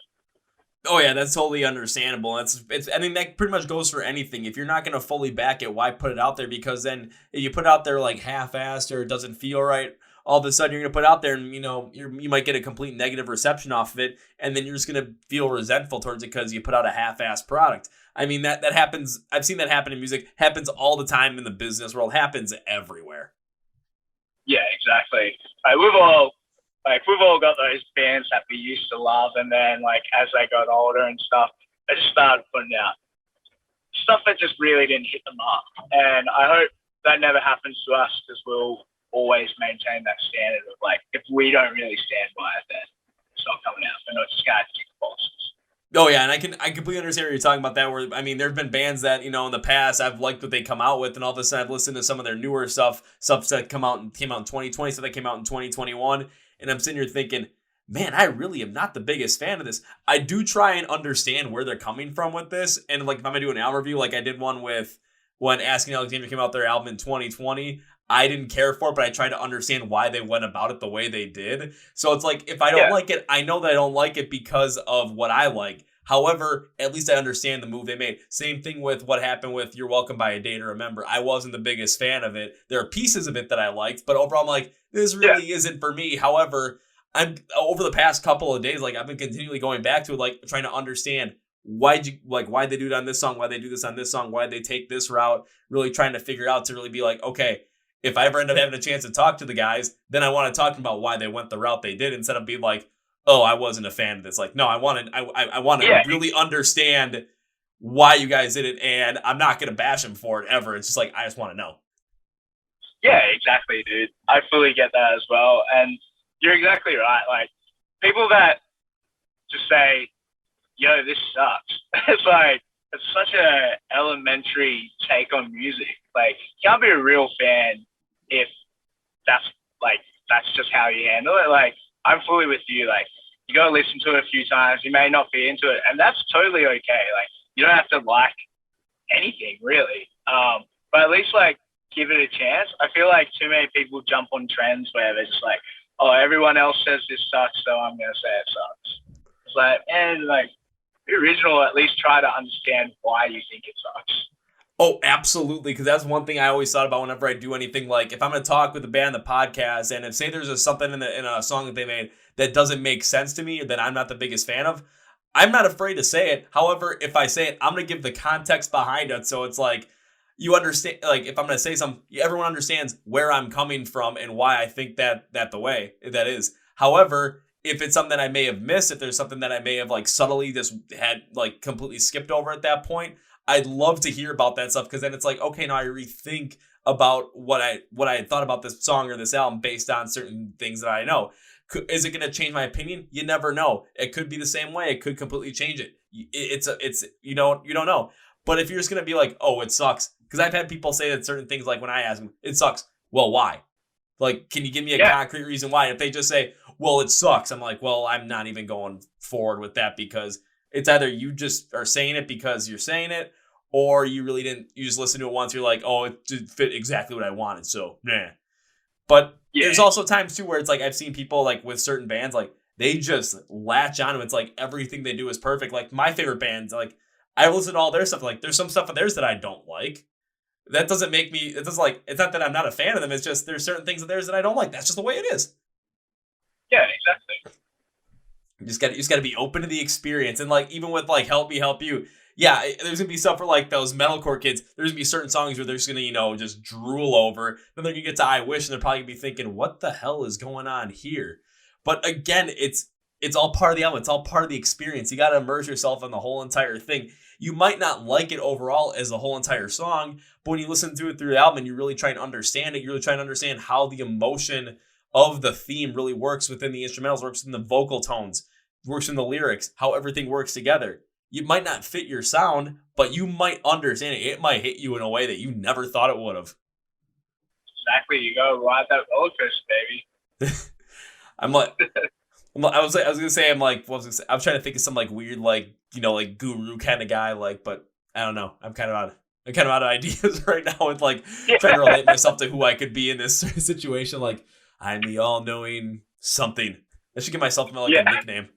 Oh yeah, that's totally understandable. I mean, that pretty much goes for anything. If you're not gonna fully back it, why put it out there? Because then if you put it out there like half-assed or it doesn't feel right, all of a sudden you're gonna put it out there and you might get a complete negative reception off of it, and then you're just gonna feel resentful towards it because you put out a half-assed product. I mean that happens. I've seen that happen in music. Happens all the time in the business world. Happens everywhere. Yeah, exactly. We've all got those bands that we used to love, and then, like, as they got older and stuff, they just started putting out stuff that just really didn't hit the mark. And I hope that never happens to us, because we'll always maintain that standard of, like, if we don't really stand by it, then it's not coming out. We're not just going to tick the boxes. Oh yeah, and I completely understand what you're talking about that. Where I mean, there've been bands that in the past I've liked what they come out with, and all of a sudden I've listened to some of their newer stuff that came out in 2020, so that came out in 2021, and I'm sitting here thinking, man, I really am not the biggest fan of this. I do try and understand where they're coming from with this, and like if I'm gonna do an album review, like I did one with when Asking Alexandria came out their album in 2020. I didn't care for it, but I tried to understand why they went about it the way they did. So it's like, if I don't like it, I know that I don't like it because of what I like. However, at least I understand the move they made. Same thing with what happened with You're Welcome by A Day to Remember. I wasn't the biggest fan of it. There are pieces of it that I liked, but overall I'm like, this really isn't for me. However, I'm over the past couple of days, like I've been continually going back to it, like trying to understand why'd they do it on this song, why they do this on this song, why they take this route, really trying to figure out to really be like, okay, if I ever end up having a chance to talk to the guys, then I want to talk about why they went the route they did, instead of being like, oh, I wasn't a fan of this. Like, no, I want to really understand why you guys did it, and I'm not going to bash them for it ever. It's just like, I just want to know. Yeah, exactly, dude. I fully get that as well. And you're exactly right. Like, people that just say, yo, this sucks. It's like, it's such a elementary take on music. Like, you can't be a real fan if that's just how you handle it. Like, I'm fully with you. Like, you got to listen to it a few times. You may not be into it, and that's totally okay. Like, you don't have to like anything, really. But at least, like, give it a chance. I feel like too many people jump on trends where they're just like, oh, everyone else says this sucks, so I'm going to say it sucks. It's like, and, like, be original, at least try to understand why you think it sucks. Oh, absolutely, because that's one thing I always thought about whenever I do anything. Like, if I'm going to talk with a band on the podcast, and if say there's something in a song that they made that doesn't make sense to me, or that I'm not the biggest fan of, I'm not afraid to say it. However, if I say it, I'm going to give the context behind it, so it's like, you understand, like, if I'm going to say something, everyone understands where I'm coming from and why I think that the way that is. However, if it's something that I may have missed, if there's something that I may have, like, subtly just had, like, completely skipped over at that point, I'd love to hear about that stuff, because then it's like, okay, now I rethink about what I had thought about this song or this album based on certain things that I know. Is it going to change my opinion? You never know. It could be the same way. It could completely change it. It's you don't know. But if you're just going to be like, oh, it sucks, because I've had people say that certain things, like when I ask them, it sucks. Well, why? Like, can you give me a concrete reason why? If they just say, well, it sucks, I'm like, well, I'm not even going forward with that, because it's either you just are saying it because you're saying it, or you really didn't. You just listened to it once. You're like, oh, it did fit exactly what I wanted. So, nah. But there's also times too where it's like, I've seen people, like, with certain bands, like, they just latch on to it. It's like everything they do is perfect. Like, my favorite bands, like, I listen to all their stuff. Like, there's some stuff of theirs that I don't like. That doesn't make me. It doesn't, like, it's not that I'm not a fan of them. It's just there's certain things of theirs that I don't like. That's just the way it is. Yeah, exactly. You just got to be open to the experience. And, like, even with, like, Help Me Help You, yeah, there's gonna be stuff for, like, those metalcore kids. There's gonna be certain songs where they're just gonna, just drool over. Then they're gonna get to I Wish, and they're probably gonna be thinking, what the hell is going on here? But again, it's all part of the album. It's all part of the experience. You got to immerse yourself in the whole entire thing. You might not like it overall as the whole entire song, but when you listen to it through the album and you really try and understand it, you're really trying to understand how the emotion of the theme really works within the instrumentals, works in the vocal tones, works in the lyrics, how everything works together. You might not fit your sound, but you might understand it. It might hit you in a way that you never thought it would have. Exactly. You go ride that roller coaster, baby. I'm like, Well, I was gonna say I'm like what was I, say? I was trying to think of some like weird like like guru kind of guy like, but I don't know. I'm kind of out of ideas right now with like Yeah. trying to relate myself to who I could be in this situation. Like I'm the all knowing something. I should give myself like a Yeah. nickname.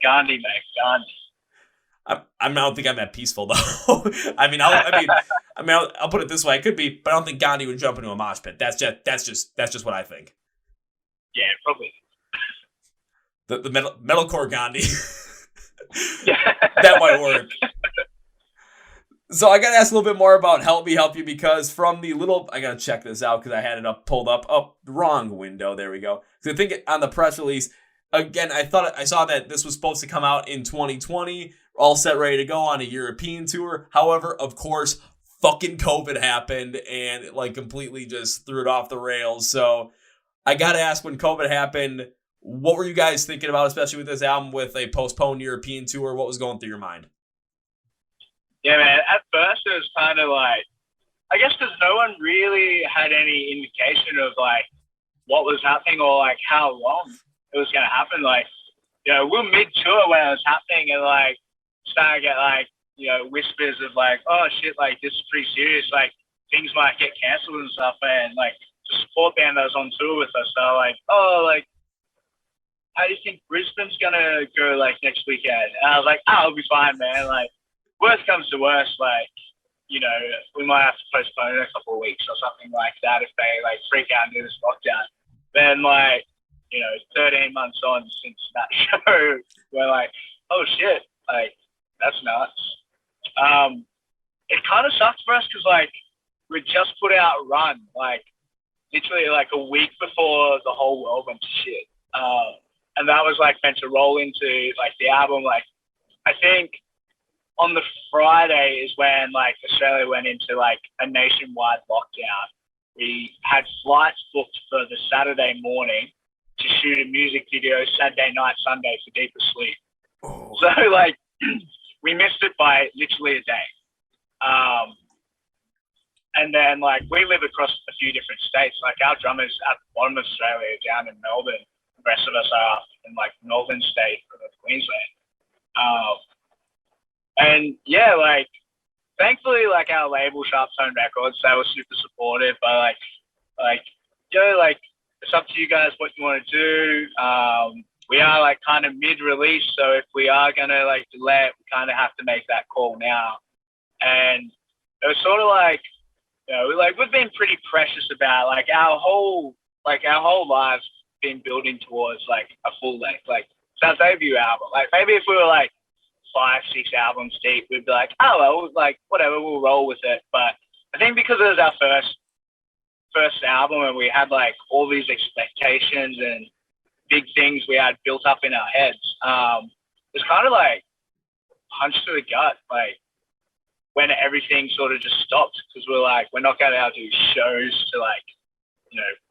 Gandhi, mate. Gandhi. I don't think I'm that peaceful though. I'll put it this way. I could be, but I don't think Gandhi would jump into a mosh pit. That's just what I think. Yeah, probably. The metalcore Gandhi. Yeah. That might work. So I gotta ask a little bit more about Help Me Help You, because from the little, I gotta check this out because I had it pulled up. Oh, wrong window. There we go. Because I think on the press release, again, I saw that this was supposed to come out in 2020, all set, ready to go on a European tour. However, of course, fucking COVID happened and it like completely just threw it off the rails. So I gotta ask, when COVID happened, what were you guys thinking about, especially with this album with a postponed European tour? What was going through your mind? Yeah, man. At first, it was kind of like, I guess because no one really had any indication of like what was happening or like how long it was going to happen. Like, we're mid-tour when it was happening, and like starting to get like, whispers of like, oh shit, like this is pretty serious. Like things might get cancelled and stuff. And like the support band that was on tour with us, they're like, oh, like, how do you think Brisbane's going to go like next weekend? And I was like, oh, it'll be fine, man. Like, worst comes to worst, like, we might have to postpone it a couple of weeks or something like that if they like freak out and do this lockdown. Then like, 13 months on since that show, we're like, oh shit, like that's nuts. It kind of sucks for us because like we just put out Run, like literally like a week before the whole world went to shit. And that was like meant to roll into like the album. Like I think on the Friday is when like Australia went into like a nationwide lockdown. We had flights booked for the Saturday morning to shoot a music video Saturday night, Sunday for Deeper Sleep. Oh. So like we missed it by literally a day. And then like we live across a few different states. Like our drummers at the bottom of Australia down in Melbourne. The rest of us are in like northern state of Queensland. And yeah, like thankfully, like our label Sharpstone Records, they were super supportive. But like it's up to you guys what you want to do. We are like kind of mid-release, so if we are gonna like delay it, we kind of have to make that call now. And it was sort of like, we've been pretty precious about like our whole lives been building towards like a full length, like it's our debut album. Like maybe if we were like 5-6 albums deep, we'd be like, oh well, like whatever, we'll roll with it. But I think because it was our first album and we had like all these expectations and big things we had built up in our heads, it's kind of like punch to the gut, like when everything sort of just stopped, because we're like, we're not going to be able to do shows to like,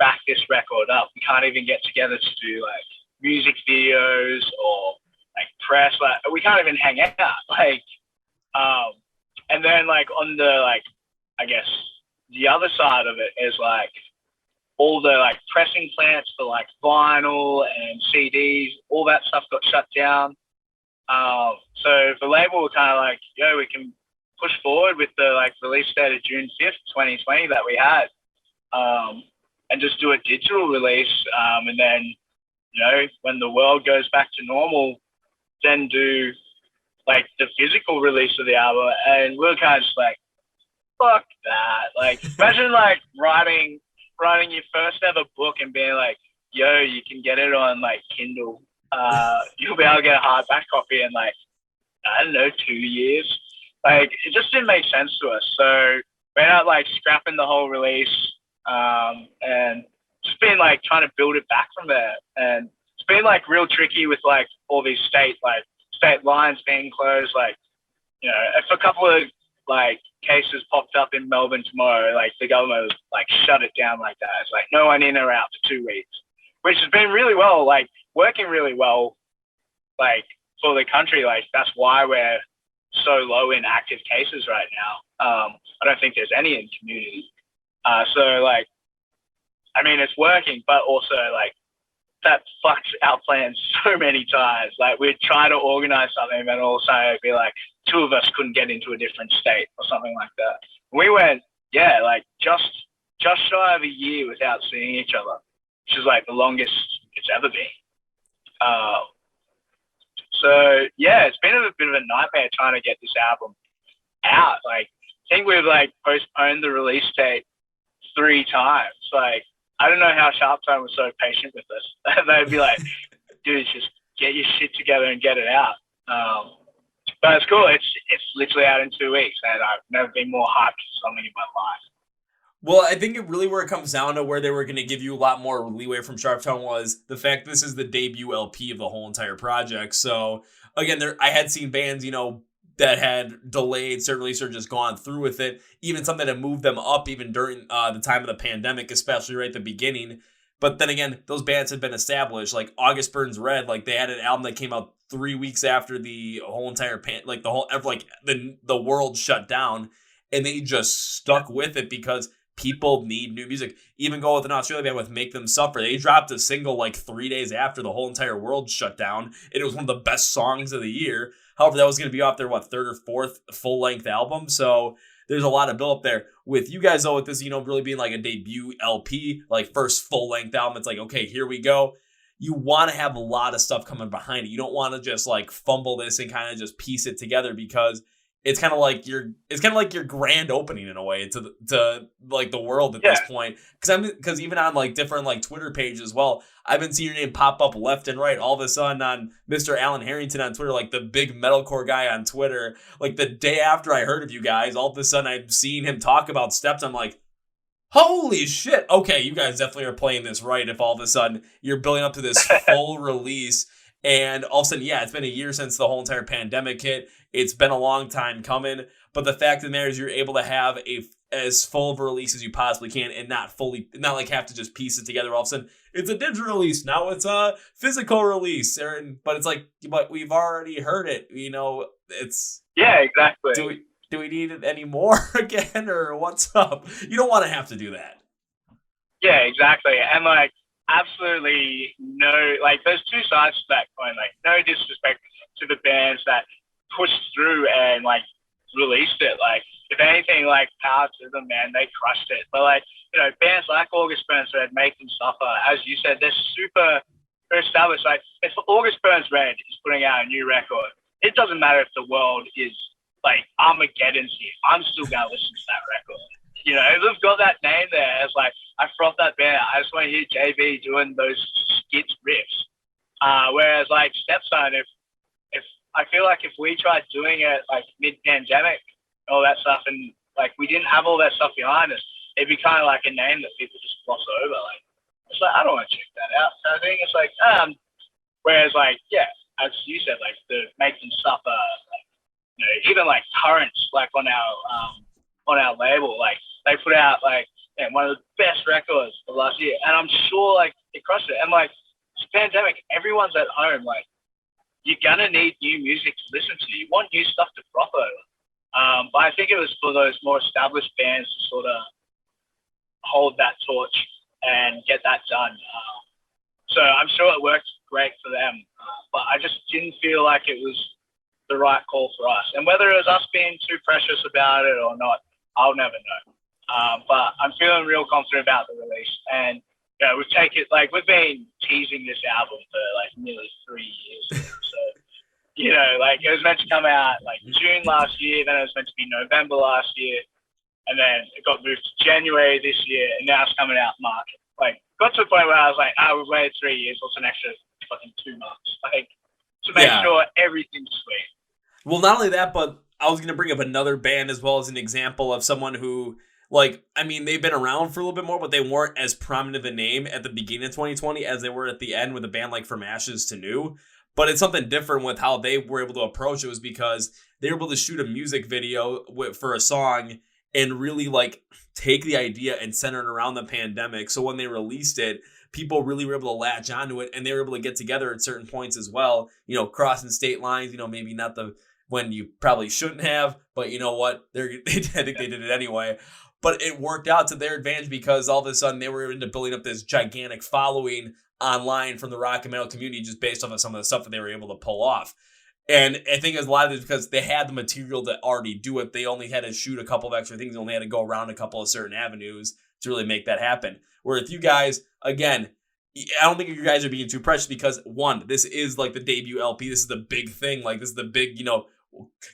back this record up. We can't even get together to do like music videos or like press, like we can't even hang out. Like, and then like on the like, I guess the other side of it is like all the like pressing plants for like vinyl and CDs, all that stuff got shut down. So the label were kind of like, we can push forward with the like release date of June 5th, 2020 that we had, and just do a digital release. And then, when the world goes back to normal, then do like the physical release of the album. And we're kind of just like, fuck that. Like imagine like writing your first ever book and being like, you can get it on like Kindle. You'll be able to get a hardback copy in like, I don't know, 2 years. Like it just didn't make sense to us. So we ended up like scrapping the whole release, and just been like trying to build it back from there. And it's been like real tricky with like all these state lines being closed. Like, if a couple of like cases popped up in Melbourne tomorrow, like the government was like shut it down like that. It's like no one in or out for 2 weeks, which has been really well, like working really well, like for the country. Like that's why we're so low in active cases right now. I don't think there's any in community. So like, I mean, it's working, but also like that fucked our plans so many times. Like, we'd try to organize something, and all of a sudden it'd be like two of us couldn't get into a different state or something like that. We went, like just shy of a year without seeing each other, which is like the longest it's ever been. So yeah, it's been a bit of a nightmare trying to get this album out. Like, I think we've like postponed the release date 3 times. Like, I don't know how Sharptone was so patient with us. They'd be like, dude, just get your shit together and get it out. But it's cool. It's literally out in 2 weeks, and I've never been more hyped for something in my life. Well, I think where it comes down to where they were going to give you a lot more leeway from Sharptone was the fact this is the debut LP of the whole entire project. So again, I had seen bands, that had delayed certain release or just gone through with it, even something that moved them up even during the time of the pandemic, especially right at the beginning. But then again, those bands had been established, like August Burns Red. Like, they had an album that came out 3 weeks after the whole entire the world shut down, and they just stuck with it because people need new music. Even go with an Australian band with Make Them Suffer. They dropped a single like 3 days after the whole entire world shut down, and it was one of the best songs of the year. However, that was going to be off their, 3rd or 4th full-length album, so there's a lot of build up there. With you guys, though, with this, really being like a debut LP, like first full-length album, it's like, okay, here we go. You want to have a lot of stuff coming behind it. You don't want to just like fumble this and kind of just piece it together, because it's kind of like your grand opening in a way to like the world at this point. Because even on like different like Twitter pages as well, I've been seeing your name pop up left and right. All of a sudden on Mr. Alan Harrington on Twitter, like the big metalcore guy on Twitter, like the day after I heard of you guys, all of a sudden I've seen him talk about Stepson. I'm like, holy shit. Okay, you guys definitely are playing this right if all of a sudden you're building up to this full release. And all of a sudden, it's been a year since the whole entire pandemic hit. It's been a long time coming. But the fact of the matter is you're able to have as full of a release as you possibly can and not like have to just piece it together. All of a sudden, it's a digital release. Now it's a physical release. But it's like, but we've already heard it. It's... Yeah, exactly. Do we need it anymore again, or what's up? You don't want to have to do that. Yeah, exactly. And like, absolutely no, like, there's two sides to that coin. Like, no disrespect to the bands that pushed through and like released it. Like, if anything, like, power to them, man, they crushed it. But like, bands like August Burns Red, Make Them Suffer, as you said, they're super established. Like, if August Burns Red is putting out a new record, it doesn't matter if the world is like Armageddon's here, I'm still gonna listen to that record. They've got that name there. It's like, I froth that band. I just want to hear JB doing those skits riffs. Whereas like Stepson, if I feel like if we tried doing it like mid-pandemic, all that stuff, and like we didn't have all that stuff behind us, it'd be kind of like a name that people just gloss over. Like, it's like, I don't want to check that out. So I think it's like, whereas like, as you said, like the Make Them Suffer, like, even like Currents, like on our label, like they put out like one of the best records of last year, and I'm sure like it crushed it. And like, it's a pandemic, everyone's at home, like you're gonna need new music to listen to. You want new stuff to froth over. But I think it was for those more established bands to sort of hold that torch and get that done. So I'm sure it worked great for them, but I just didn't feel like it was the right call for us. And whether it was us being too precious about it or not, I'll never know. But I'm feeling real confident about the release. And we've been teasing this album for like nearly 3 years. So, like it was meant to come out like June last year, then it was meant to be November last year, and then it got moved to January this year, and now it's coming out March. Like, got to the point where I was like, we've waited 3 years, what's an extra fucking 2 months? Like, to make sure everything's sweet. Well, not only that, but I was going to bring up another band as well as an example of someone who, like, I mean, they've been around for a little bit more, but they weren't as prominent of a name at the beginning of 2020 as they were at the end with a band like From Ashes to New. But it's something different with how they were able to approach it, was because they were able to shoot a music video for a song and really, like, take the idea and center it around the pandemic. So when they released it, people really were able to latch onto it, and they were able to get together at certain points as well, crossing state lines, maybe not the when you probably shouldn't have, but you know what? I think they did it anyway. But it worked out to their advantage because all of a sudden they were into building up this gigantic following online from the rock and metal community just based off of some of the stuff that they were able to pull off. And I think a lot of it is because they had the material to already do it. They only had to shoot a couple of extra things. They only had to go around a couple of certain avenues to really make that happen. Where with you guys, again, I don't think you guys are being too precious because, one, this is like the debut LP. This is the big thing. Like, this is the big,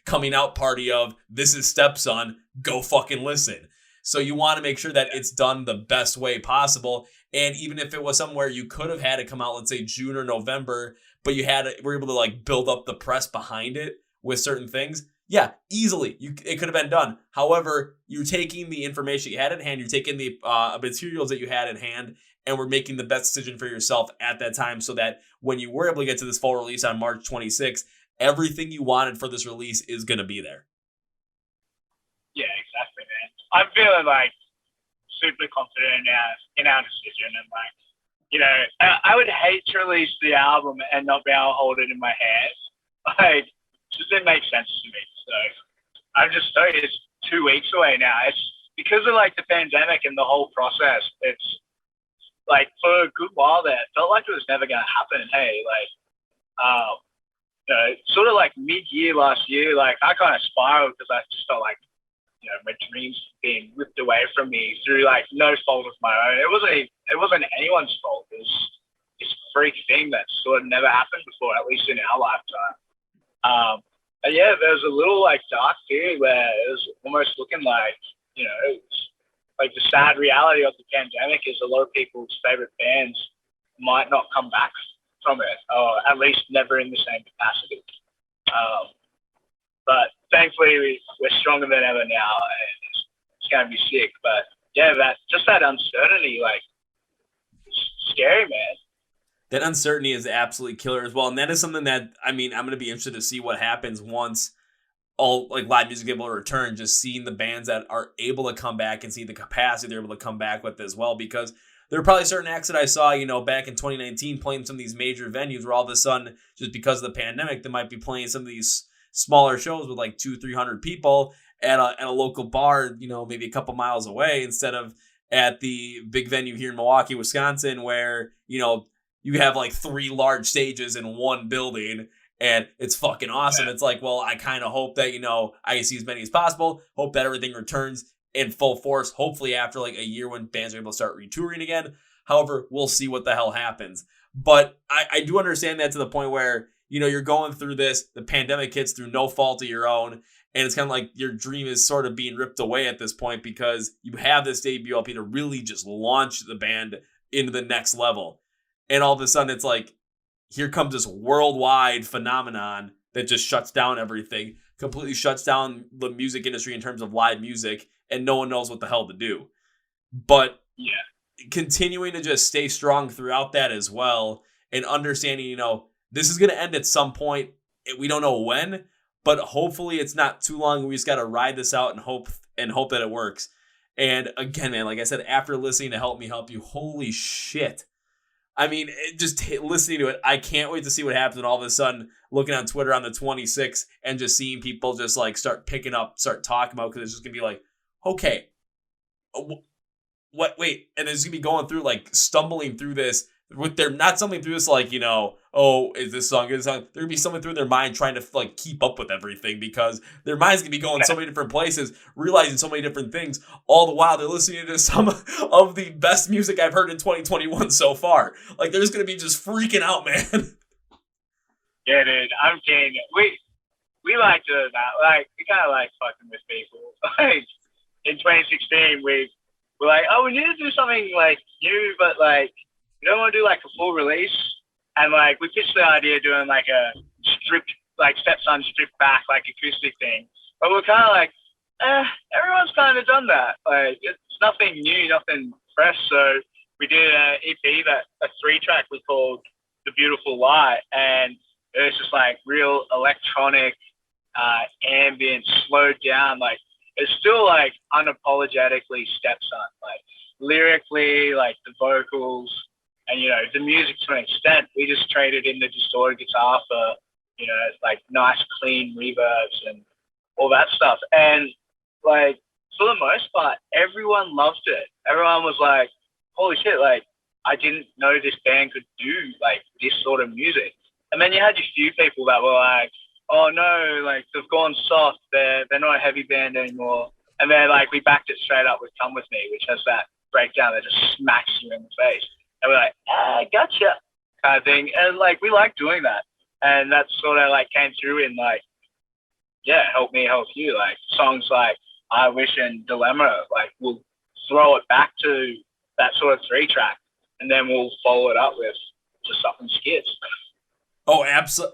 coming out party of this is Stepson. Go fucking listen. So you want to make sure that it's done the best way possible. And even if it was somewhere you could have had it come out, let's say June or November, but were able to like build up the press behind it with certain things. Yeah, easily. It could have been done. However, you're taking the information you had in hand, you're taking the materials that you had in hand, and we're making the best decision for yourself at that time so that when you were able to get to this full release on March 26th, everything you wanted for this release is going to be there. Yeah, exactly, man. I'm feeling like super confident in our decision, and like, I would hate to release the album and not be able to hold it in my hands. Like, it just didn't make sense to me. So I'm just sorry, it's 2 weeks away now. It's because of like the pandemic and the whole process. It's like for a good while there, it felt like it was never going to happen. Hey, like, sort of like mid-year last year, like I kind of spiraled because I just felt like, my dreams being ripped away from me through like no fault of my own. It wasn't anyone's fault. It was this freak thing that sort of never happened before, at least in our lifetime. And yeah, there was a little like dark period where it was almost looking like, like the sad reality of the pandemic is a lot of people's favorite bands might not come back from it, or at least never in the same capacity. But thankfully, we're stronger than ever now, and it's going to be sick. But yeah, that uncertainty, like, it's scary, man. That uncertainty is absolutely killer as well, and that is something that I'm going to be interested to see what happens once all like live music is able to return. Just seeing the bands that are able to come back and see the capacity they're able to come back with as well, because there are probably certain acts that I saw, back in 2019 playing some of these major venues where all of a sudden, just because of the pandemic, they might be playing some of these smaller shows with like 200-300 people at a local bar, maybe a couple miles away, instead of at the big venue here in Milwaukee, Wisconsin, where, you have like 3 large stages in one building and it's fucking awesome. Yeah. It's like, well, I kind of hope that, I can see as many as possible, hope that everything returns in full force, hopefully after like a year when bands are able to start retouring again. However, we'll see what the hell happens. But I do understand that to the point where, you're going through this, the pandemic hits through no fault of your own, and it's kind of like your dream is sort of being ripped away at this point because you have this debut LP to really just launch the band into the next level. And all of a sudden it's like, here comes this worldwide phenomenon that just shuts down everything, completely shuts down the music industry in terms of live music, and no one knows what the hell to do. But continuing to just stay strong throughout that as well, and understanding, this is going to end at some point. We don't know when, but hopefully it's not too long. We just got to ride this out and hope that it works. And again, man, like I said, after listening to Help Me Help You, holy shit. I mean, listening to it, I can't wait to see what happens when all of a sudden looking on Twitter on the 26th and just seeing people just like start talking about, because it's just going to be like, okay, what, wait, and it's going to be going through like stumbling through this with their, not something through this like, oh, is this song good? They're going to be something through their mind trying to like keep up with everything, because their mind's going to be going so many different places, realizing so many different things, all the while they're listening to some of the best music I've heard in 2021 so far. Like, they're just going to be just freaking out, man. Yeah, dude, I'm kidding. We like doing that. Like, we kind of like fucking with people. Like, in 2016, we're like, oh, we need to do something like new, but like, we don't want to do like a full release. And like, we pitched the idea of doing like a stripped, like Stepson stripped back, like acoustic thing. But we're kind of like, everyone's kind of done that. Like, it's nothing new, nothing fresh. So we did an EP, a 3-track we called The Beautiful Lie. And it was just like real electronic, ambient, slowed down. Like, it's still like unapologetically Stepson. Like, lyrically, like the vocals, and, the music to an extent. We just traded in the distorted guitar for like nice clean reverbs and all that stuff. And like for the most part, everyone loved it. Everyone was like, "Holy shit!" Like I didn't know this band could do like this sort of music. And then you had a few people that were like, "Oh no, like they've gone soft. They're not a heavy band anymore." And then like we backed it straight up with "Come With Me," which has that breakdown that just smacks you in the face. And we're like, gotcha, kind of thing. And like we like doing that, and that sort of like came through in like, yeah, help me help you. Like songs like "I Wish" and "Dilemma." Like we'll throw it back to that sort of 3-track, and then we'll follow it up with just something skids. Oh,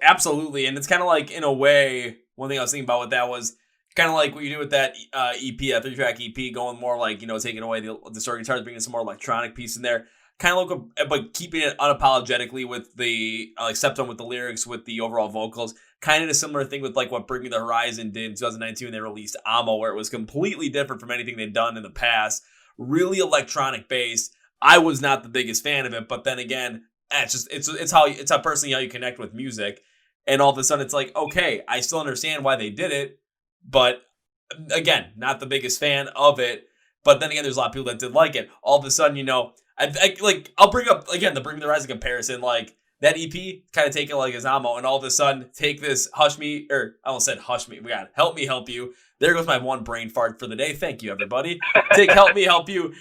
absolutely. And it's kind of like, in a way, one thing I was thinking about with that was kind of like what you do with that EP, that 3-track EP, going more like, taking away the story guitars, bringing some more electronic piece in there. Kind of like, but keeping it unapologetically with the, like Stepson with the lyrics, with the overall vocals. Kind of a similar thing with like what Bring Me the Horizon did in 2019 when they released Amo, where it was completely different from anything they'd done in the past. Really electronic based. I was not the biggest fan of it, but then again, it's how personally how you connect with music. And all of a sudden it's like, okay, I still understand why they did it, but again, not the biggest fan of it. But then again, there's a lot of people that did like it. All of a sudden, I'll bring up again the Bring Me the Horizon comparison. Like that EP, kind of take it like as Amo, and all of a sudden take this Hush Me, or I almost said Hush Me. We got Help Me Help You. There goes my one brain fart for the day. Thank you, everybody. Take Help Me Help You.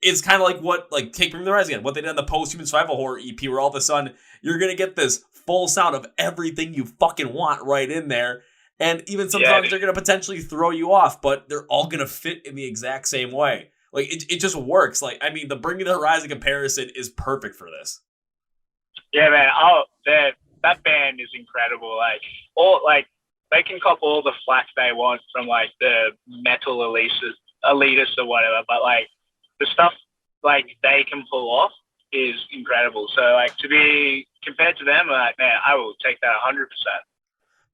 It's kind of like what, like, take Bring Me the Horizon again, what they did on the Post-Human Survival Horror EP, where all of a sudden you're going to get this full sound of everything you fucking want right in there. And even some songs are going to potentially throw you off, but they're all going to fit in the exact same way. Like, it just works. Like, I mean, the Bring Me the Horizon comparison is perfect for this. Yeah, man. That band is incredible. They can cop all the flack they want from, like, the metal elitists or whatever, but, like, the stuff like they can pull off is incredible. So like to be compared to them, like, man, I will take that 100%.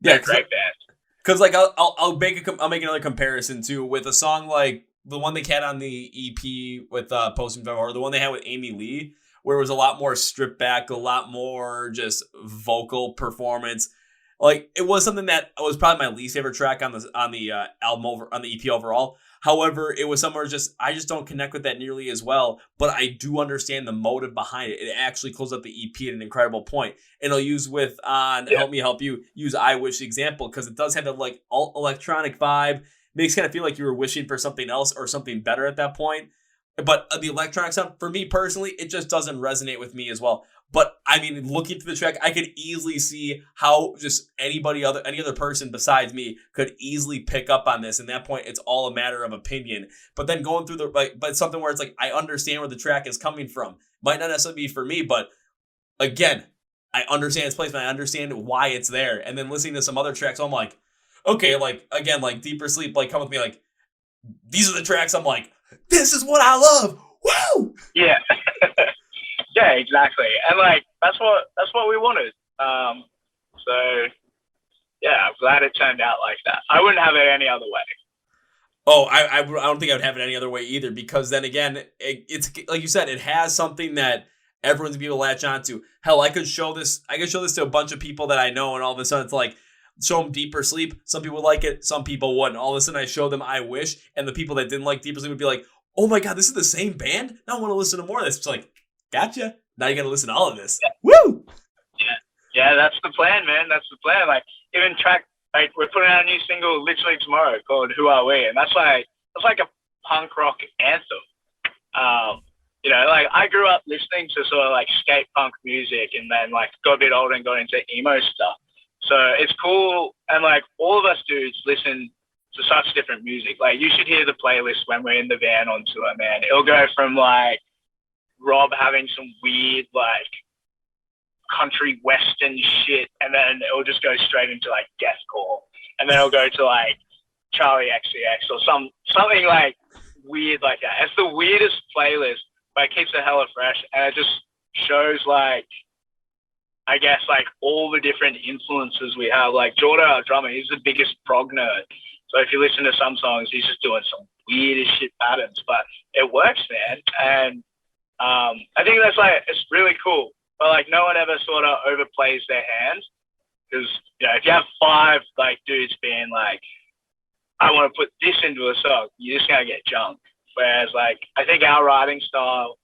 Yeah, great band. Because like I'll make another comparison too with a song like the one they had on the EP with Post or the one they had with Amy Lee, where it was a lot more stripped back, a lot more just vocal performance. Like it was something that was probably my least favorite track on the album on the EP overall. However, it was somewhere I just don't connect with that nearly as well, but I do understand the motive behind it. It actually closed up the EP at an incredible point. And I'll use Help Me Help You, use I Wish example, because it does have that like alt electronic vibe. Makes kind of feel like you were wishing for something else or something better at that point. But the electronic sound, for me personally, it just doesn't resonate with me as well. But I mean, looking through the track, I could easily see how just any other person besides me could easily pick up on this. And at that point, it's all a matter of opinion. But then going through but something where it's like, I understand where the track is coming from. Might not necessarily be for me, but again, I understand its place and I understand why it's there. And then listening to some other tracks, I'm like, okay, like again, like Deeper Sleep, like Come With Me, like these are the tracks I'm like, this is what I love. Woo! Yeah. Yeah, exactly. And like that's what we wanted. So yeah, I'm glad it turned out like that. I wouldn't have it any other way. Oh, I don't think I would have it any other way either, because then again, it's like you said, it has something that everyone's gonna be able to latch onto. Hell, I could show this to a bunch of people that I know, and all of a sudden it's like, show them Deeper Sleep. Some people like it, some people wouldn't. All of a sudden I show them I Wish, and the people that didn't like Deeper Sleep would be like, oh my god, this is the same band? Now I want to listen to more of this. It's like, gotcha. Now you got to listen to all of this. Yeah. Woo! Yeah, that's the plan, man. That's the plan. Like even we're putting out a new single literally tomorrow called "Who Are We," and that's like a punk rock anthem. Like I grew up listening to sort of like skate punk music, and then like got a bit older and got into emo stuff. So it's cool, and like all of us dudes listen to such different music. Like you should hear the playlist when we're in the van on tour, man. It'll go from like Rob having some weird like country western shit, and then it'll just go straight into like deathcore, and then it'll go to like Charlie XCX or something like weird like that. It's the weirdest playlist, but it keeps it hella fresh, and it just shows like, I guess, like all the different influences we have. Like Jordan, our drummer, he's the biggest prog nerd. So if you listen to some songs, he's just doing some weirdest shit patterns, but it works, man. And I think that's like, it's really cool. But like no one ever sort of overplays their hands. Because, you know, if you have 5 like dudes being like, I want to put this into a song, you're just gonna get junk. Whereas like I think our writing style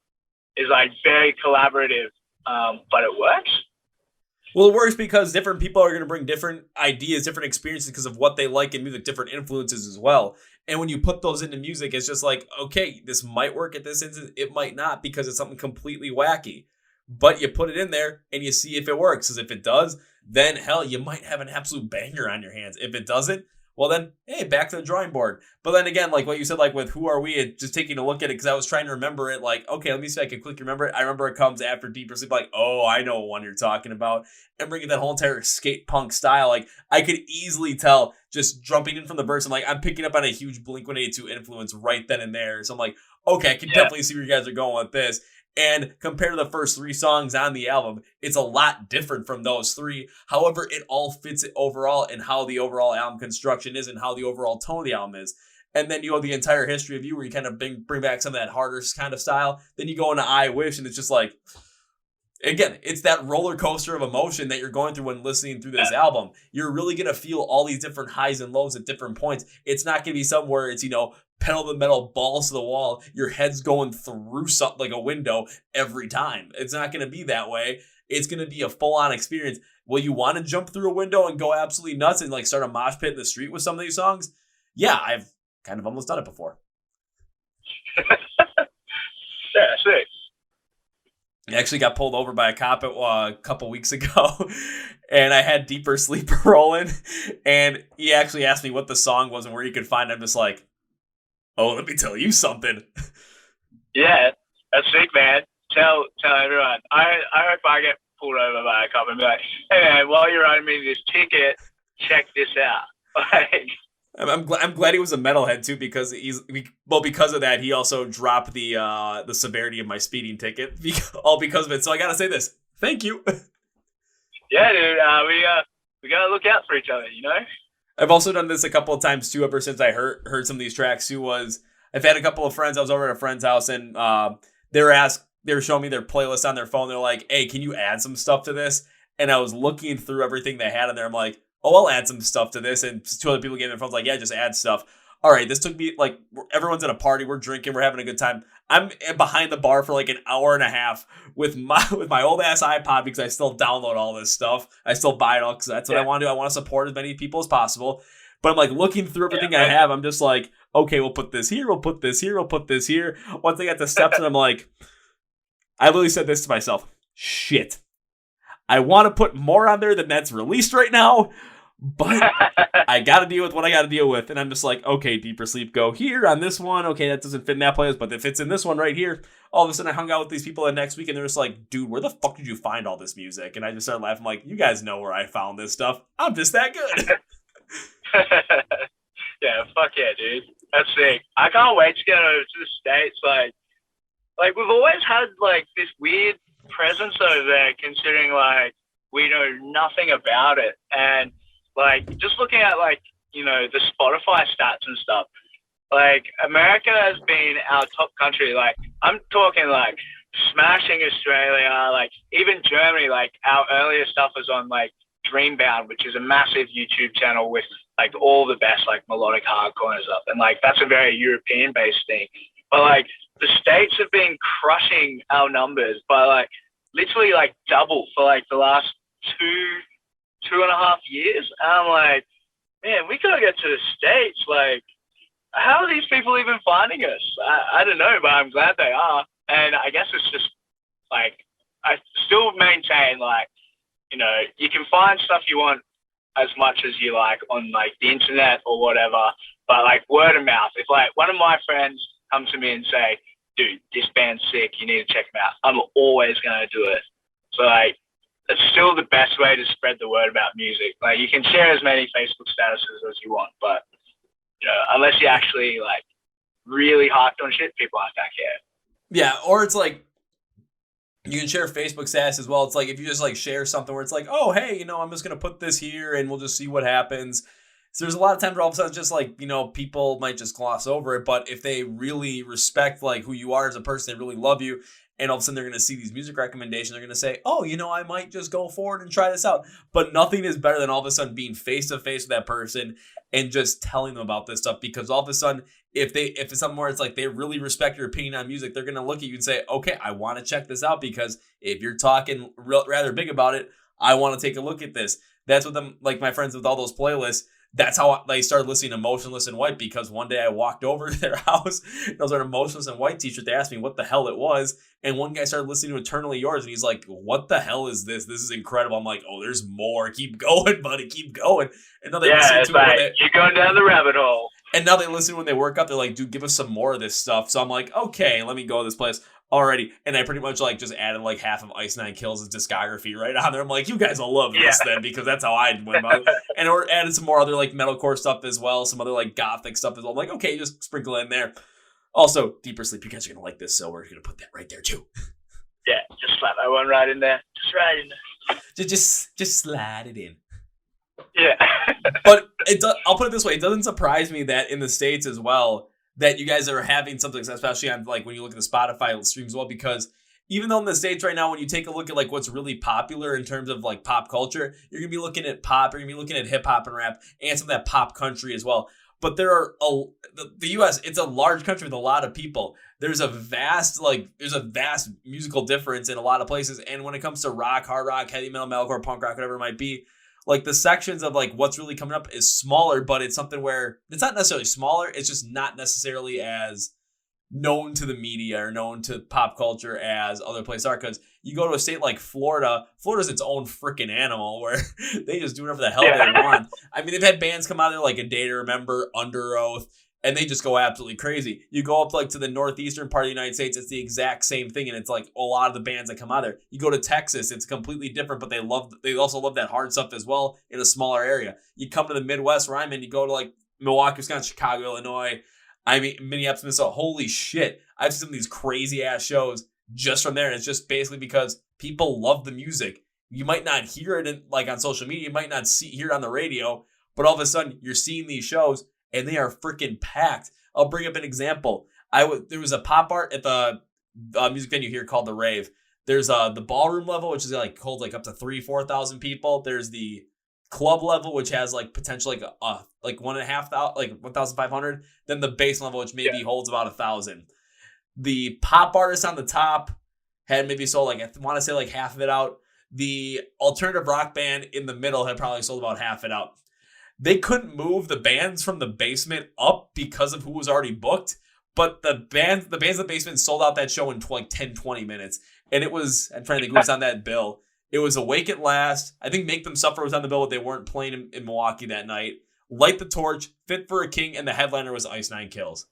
is like very collaborative, but it works. Well, it works because different people are going to bring different ideas, different experiences because of what they like in music, different influences as well. And when you put those into music, it's just like, okay, this might work at this instance. It might not because it's something completely wacky. But you put it in there and you see if it works. Because if it does, then hell, you might have an absolute banger on your hands. If it doesn't, well then, hey, back to the drawing board. But then again, like what you said, like with Who Are We, just taking a look at it, because I was trying to remember it, like, okay, let me see if I can quickly remember it. I remember it comes after Deeper Sleep, like, oh, I know what one you're talking about. And bringing that whole entire skate punk style, like, I could easily tell just jumping in from the verse, I'm picking up on a huge Blink-182 influence right then and there. So I'm like, okay, I can definitely see where you guys are going with this. And compared to the first 3 songs on the album, it's a lot different from those 3. However, it all fits it overall and how the overall album construction is and how the overall tone of the album is. And then you go the entire history of you where you kind of bring back some of that harder kind of style. Then you go into I Wish and it's just like, again, it's that roller coaster of emotion that you're going through when listening through this album. You're really going to feel all these different highs and lows at different points. It's not going to be somewhere it's, pedal to the metal, balls to the wall, your head's going through something like a window every time. It's not going to be that way. It's going to be a full-on experience. Will you want to jump through a window and go absolutely nuts and like start a mosh pit in the street with some of these songs? Yeah, I've kind of almost done it before. Yeah, sick. I actually got pulled over by a cop a couple weeks ago, and I had Deeper Sleep rolling, and he actually asked me what the song was and where you could find it. I'm just like, oh, let me tell you something. Yeah, that's sick, man. Tell everyone. I hope I get pulled over by a cop and be like, hey, man, while you're writing me this ticket, check this out. Like, I'm glad he was a metalhead too, because because of that he also dropped the severity of my speeding ticket, all because of it. So I gotta say this, thank you. Yeah, dude, we gotta look out for each other, I've also done this a couple of times too. Ever since I heard some of these tracks too, I've had a couple of friends. I was over at a friend's house and they were showing me their playlist on their phone. They're like, hey, can you add some stuff to this? And I was looking through everything they had in there. I'm like, oh, I'll add some stuff to this. And 2 other people gave me their phones like, yeah, just add stuff. All right, this took me, like, everyone's at a party. We're drinking. We're having a good time. I'm behind the bar for like an hour and a half with my old ass iPod because I still download all this stuff. I still buy it all because that's what I want to do. I want to support as many people as possible. But I'm like looking through everything I have. I'm just like, okay, we'll put this here. We'll put this here. We'll put this here. Once I got to Stepson, I'm like, I literally said this to myself. Shit. I want to put more on there than that's released right now. But I got to deal with what I got to deal with. And I'm just like, okay, Deeper Sleep, go here on this one. Okay, that doesn't fit in that playlist, but it fits in this one right here. All of a sudden, I hung out with these people the next week, and they're just like, dude, where the fuck did you find all this music? And I just started laughing like, you guys know where I found this stuff. I'm just that good. Yeah, fuck yeah, dude. That's sick. I can't wait to get over to the States. Like we've always had, like, this weird presence over there, considering, like, we know nothing about it. And like, just looking at, like, the Spotify stats and stuff, like, America has been our top country. Like, I'm talking, like, smashing Australia, like, even Germany. Like, our earlier stuff was on, like, Dreambound, which is a massive YouTube channel with, like, all the best, like, melodic hardcore and stuff. And, like, that's a very European-based thing. But, like, the States have been crushing our numbers by, like, literally, like, double for, like, the last 2.5 years. And I'm like, man, we gotta get to the States. Like, how are these people even finding us? I don't know, but I'm glad they are. And I guess it's just, like, I still maintain, like, you can find stuff you want as much as you like on, like, the internet or whatever, but, like, word of mouth. If, like, one of my friends comes to me and say, dude, this band's sick, you need to check them out, I'm always gonna do it. So, like, it's still the best way to spread the word about music. Like, you can share as many Facebook statuses as you want, but, unless you actually, like, really hyped on shit, people aren't gonna care. Yeah, or it's like, you can share Facebook status as well. It's like, if you just, like, share something where it's like, oh, hey, I'm just going to put this here and we'll just see what happens. So there's a lot of times where all of a sudden just, like, people might just gloss over it. But if they really respect, like, who you are as a person, they really love you, and all of a sudden they're going to see these music recommendations. They're going to say, oh, I might just go forward and try this out. But nothing is better than all of a sudden being face to face with that person and just telling them about this stuff, because all of a sudden, if it's something where it's like they really respect your opinion on music, they're going to look at you and say, okay, I want to check this out, because if you're talking rather big about it, I want to take a look at this. That's what my friends with all those playlists, that's how they started listening to Motionless in White, because one day I walked over to their house, and I was wearing a Motionless in White t-shirt. They asked me what the hell it was, and one guy started listening to Eternally Yours, and he's like, what the hell is this? This is incredible. I'm like, oh, there's more. Keep going, buddy. Keep going. And now they listen to it. You're going down the rabbit hole. And now they listen when they work up. They're like, dude, give us some more of this stuff. So I'm like, okay, let me go to this place. Alrighty. And I pretty much just added half of Ice Nine Kills' discography right on there. I'm like, you guys will love this then, because that's how I went about it. And we're added some more other metalcore stuff as well, some other gothic stuff as well. I'm like, okay, just sprinkle it in there. Also, Deeper Sleep, you guys are gonna like this, so we're gonna put that right there too. Yeah, just slap that one right in there. Just right in there. Just slide it in. Yeah. But I'll put it this way, it doesn't surprise me that in the States as well, that you guys are having something, especially on when you look at the Spotify streams as well, because even though in the States right now, when you take a look at what's really popular in terms of pop culture, you're going to be looking at pop, you're going to be looking at hip hop and rap, and some of that pop country as well. But there are the US, it's a large country with a lot of people. There's a vast musical difference in a lot of places. And when it comes to rock, hard rock, heavy metal, metalcore, punk rock, whatever it might be, the sections of what's really coming up is smaller, but it's something where it's not necessarily smaller. It's just not necessarily as known to the media or known to pop culture as other places are. Because you go to a state like Florida, Florida's its own freaking animal where they just do whatever the hell they want. I mean, they've had bands come out there like A Day to Remember, Under Oath, and they just go absolutely crazy. You go up to the northeastern part of the United States, it's the exact same thing, and it's a lot of the bands that come out there. You go to Texas, it's completely different, but they also love that hard stuff as well in a smaller area. You come to the Midwest where I'm in, you go to Milwaukee, Wisconsin, Chicago, Illinois, Minneapolis, Minnesota. Holy shit. I've seen some of these crazy ass shows just from there, and it's just basically because people love the music. You might not hear it on social media, you might not hear it on the radio, but all of a sudden you're seeing these shows and they are freaking packed. I'll bring up an example. There was a pop art at the music venue here called The Rave. There's the ballroom level, which is holds up to 3,000-4,000 people. There's the club level, which has potential 1,500. Then the base level, which maybe holds about 1,000. The pop artist on the top had maybe sold I want to say half of it out. The alternative rock band in the middle had probably sold about half it out. They couldn't move the bands from the basement up because of who was already booked, but the bands in the basement sold out that show in 10-20 minutes. And it was, I'm trying to think who was on that bill. It was Awake at Last. I think Make Them Suffer was on the bill, but they weren't playing in Milwaukee that night. Light the Torch, Fit for a King, and the headliner was Ice Nine Kills.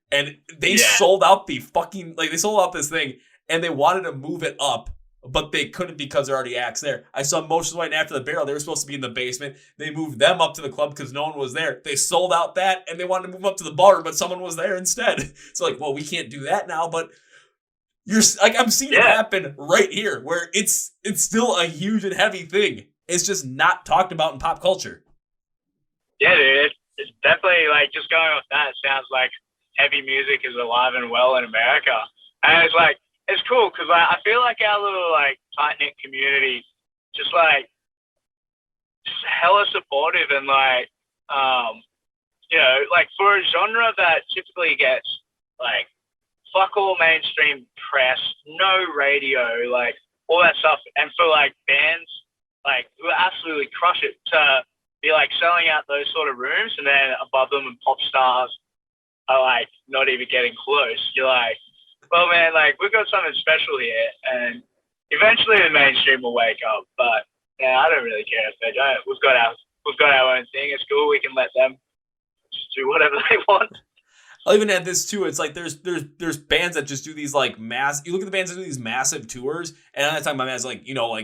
And they sold out the fucking, they sold out this thing, and they wanted to move it up, but they couldn't because there are already acts there. I saw Motionless White and After the Barrel. They were supposed to be in the basement. They moved them up to the club because no one was there. They sold out that, and they wanted to move up to the bar, but someone was there instead. So well, we can't do that now, but I'm seeing it happen right here, where it's still a huge and heavy thing. It's just not talked about in pop culture. Yeah, dude, it's definitely just going off that. It sounds like heavy music is alive and well in America, and it's cool because I feel like our little tight knit community just hella supportive and for a genre that typically gets fuck all mainstream press, no radio, all that stuff, and for bands who absolutely crush it to be selling out those sort of rooms, and then above them and pop stars are not even getting close. You're well, man, we've got something special here, and eventually the mainstream will wake up. But yeah, I don't really care if they don't. We've got our own thing. It's cool. We can let them just do whatever they want. I'll even add this too. It's there's bands that just do these mass. You look at the bands that do these massive tours, and I'm not talking about bands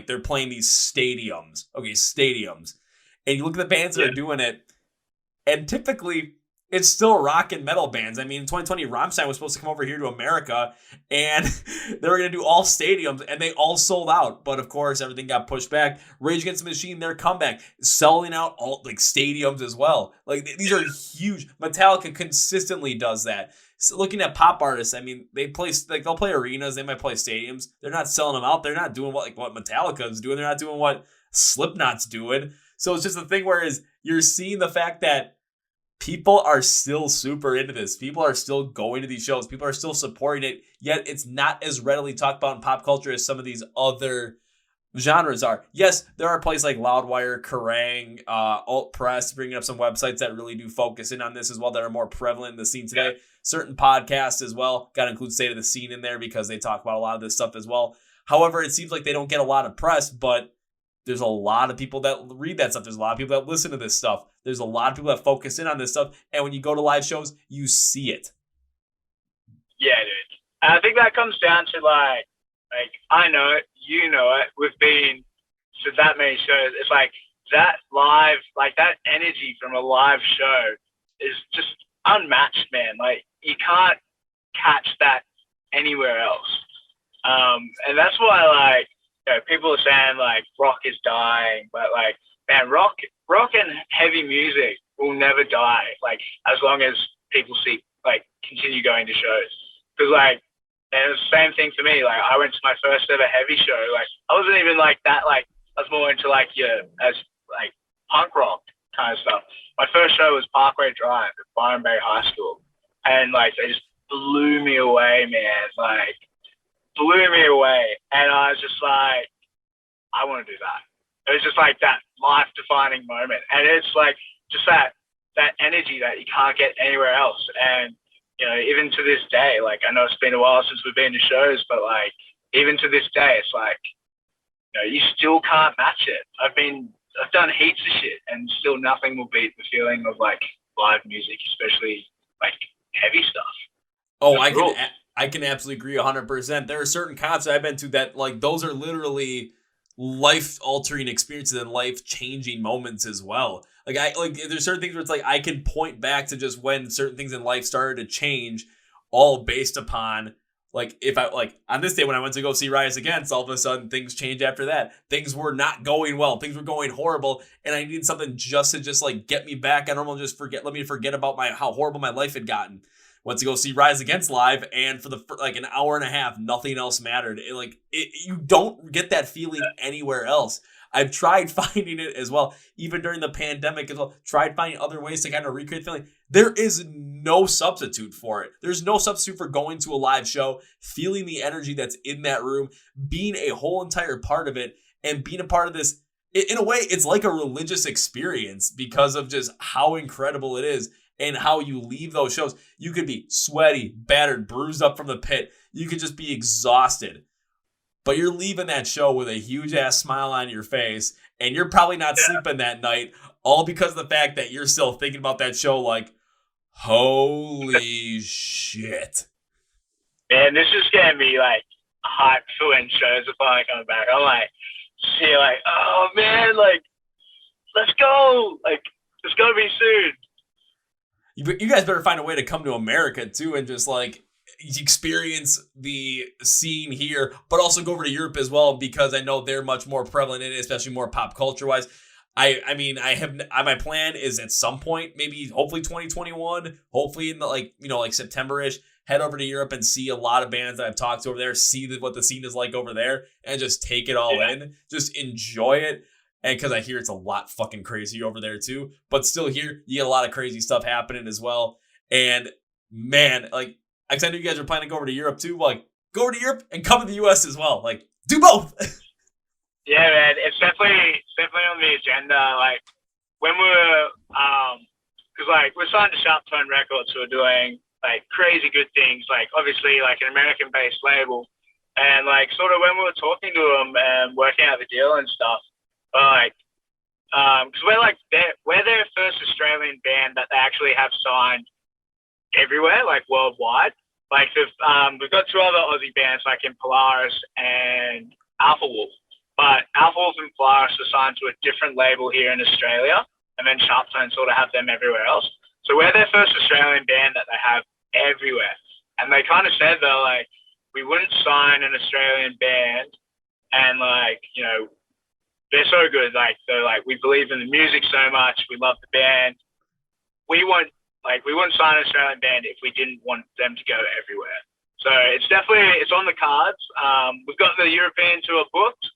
they're playing these stadiums. Okay, stadiums, and you look at the bands that are doing it, and typically it's still rock and metal bands. I mean, in 2020, Rammstein was supposed to come over here to America, and they were going to do all stadiums, and they all sold out. But, of course, everything got pushed back. Rage Against the Machine, their comeback, selling out all stadiums as well. These are huge. Metallica consistently does that. looking at pop artists, I mean, they'll play arenas, they might play stadiums. They're not selling them out. They're not doing what Metallica's doing. They're not doing what Slipknot's doing. So it's just a thing where you're seeing the fact that people are still super into this. People are still going to these shows. People are still supporting it. Yet it's not as readily talked about in pop culture as some of these other genres are. Yes, there are places like Loudwire, Kerrang, Alt Press, bringing up some websites that really do focus in on this as well, that are more prevalent in the scene today. Certain podcasts as well. Got to include State of the Scene in there because they talk about a lot of this stuff as well. However, it seems like they don't get a lot of press, but there's a lot of people that read that stuff. There's a lot of people that listen to this stuff. There's a lot of people that focus in on this stuff. And when you go to live shows, you see it. Yeah, dude. And I think that comes down to like I know it, you know it. We've been to that many shows. It's like that live, like that energy from a live show is just unmatched, man. Like you can't catch that anywhere else. And that's why, like, people are saying like rock is dying, but like, man, rock and heavy music will never die. Like as long as people continue going to shows, because like. And it was the same thing for me. Like I went to my first ever heavy show. Like I wasn't even like that. Like I was more into as punk rock kind of stuff. My first show was Parkway Drive at Byron Bay High School, and like they just blew me away, man. Like blew me away, and I was just like, I want to do that. It was just like that life-defining moment, and it's like just that energy that you can't get anywhere else, and. Even to this day, like I know it's been a while since we've been to shows, but like even to this day, it's like you still can't match it. I've done heaps of shit, and still nothing will beat the feeling of like live music, especially like heavy stuff. Oh, I can absolutely agree 100%. There are certain concerts I've been to that like those are literally life-altering experiences and life-changing moments as well. There's certain things where it's like I can point back to just when certain things in life started to change, all based upon like if I like on this day when I went to go see Rise Against, all of a sudden things changed after that. Things were not going well. Things were going horrible, and I needed something just to like get me back. I don't just let me forget about how horrible my life had gotten. Went to go see Rise Against live, and for like an hour and a half, nothing else mattered. You don't get that feeling anywhere else. I've tried finding it as well, even during the pandemic as well. Tried finding other ways to kind of recreate the feeling. There is no substitute for it. There's no substitute for going to a live show, feeling the energy that's in that room, being a whole entire part of it, and being a part of this. In a way, it's like a religious experience because of just how incredible it is. And how you leave those shows. You could be sweaty, battered, bruised up from the pit. You could just be exhausted. But you're leaving that show with a huge ass smile on your face. And you're probably not sleeping that night. All because of the fact that you're still thinking about that show like, holy shit. Man, this is going to be like hype for when shows are finally coming back. I'm like, oh man, like, let's go. Like, it's going to be soon. You guys better find a way to come to America too and just like experience the scene here, but also go over to Europe as well because I know they're much more prevalent in it, especially more pop culture wise. My plan is at some point, maybe hopefully 2021, hopefully in the September-ish, head over to Europe and see a lot of bands that I've talked to over there, see what the scene is like over there, and just take it all in, just enjoy it. And because I hear it's a lot fucking crazy over there too. But still here, you get a lot of crazy stuff happening as well. And man, like, I know you guys are planning to go over to Europe too. Like, go over to Europe and come to the US as well. Like, do both. Yeah, man. It's definitely on the agenda. Like, when we're, because like, we're signed to Sharp Tone Records, who are doing like crazy good things. Like, obviously, like an American-based label. And like, sort of when we were talking to them and working out the deal and stuff, because we're their first Australian band that they actually have signed everywhere, like worldwide. Like we've got two other Aussie bands like in Polaris and Alpha Wolf, but Alpha Wolf and Polaris are signed to a different label here in Australia, and then Sharp Tone sort of have them everywhere else. So we're their first Australian band that they have everywhere, and they kind of said they're like, we wouldn't sign an Australian band, and like they're so good. Like they're like, we believe in the music so much. We love the band. We want Like, we wouldn't sign an Australian band if we didn't want them to go everywhere. So it's on the cards. We've got the European tour booked.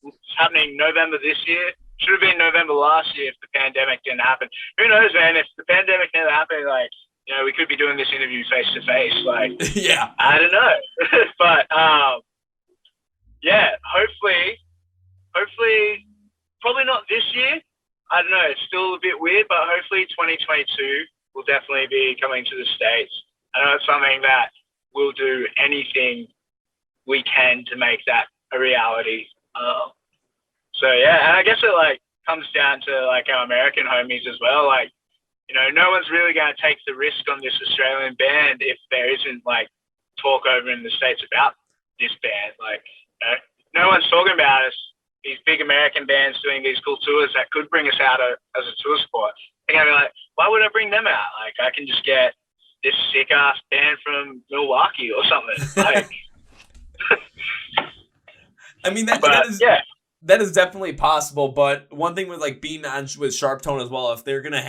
It's happening November this year. Should have been November last year if the pandemic didn't happen. Who knows, man? If the pandemic never happened, like, we could be doing this interview face to face. Like, yeah, I don't know. But yeah, hopefully, probably not this year. I don't know. It's still a bit weird, but hopefully 2022 will definitely be coming to the States. I know it's something that we'll do anything we can to make that a reality. So yeah, and I guess it comes down to our American homies as well. No one's really going to take the risk on this Australian band if there isn't talk over in the States about this band. No one's talking about us. These big American bands doing these cool tours that could bring us out as a tour spot. They're going to be like, why would I bring them out? I can just get this sick ass band from Milwaukee or something. I mean, that is definitely possible, but one thing with being on with Sharp Tone as well, if they're gonna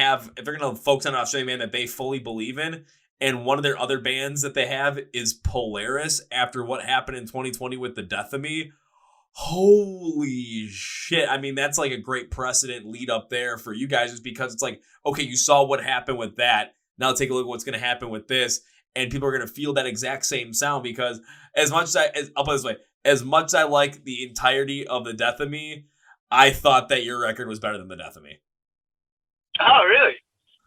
focus on an Australian band that they fully believe in, and one of their other bands that they have is Polaris after what happened in 2020 with the Death of Me. Holy shit. I mean, that's a great precedent lead up there for you guys, just because it's okay, you saw what happened with that. Now take a look at what's gonna happen with this, and people are gonna feel that exact same sound, because as much as I'll put it this way, as much as I like the entirety of The Death of Me, I thought that your record was better than The Death of Me. Oh, really?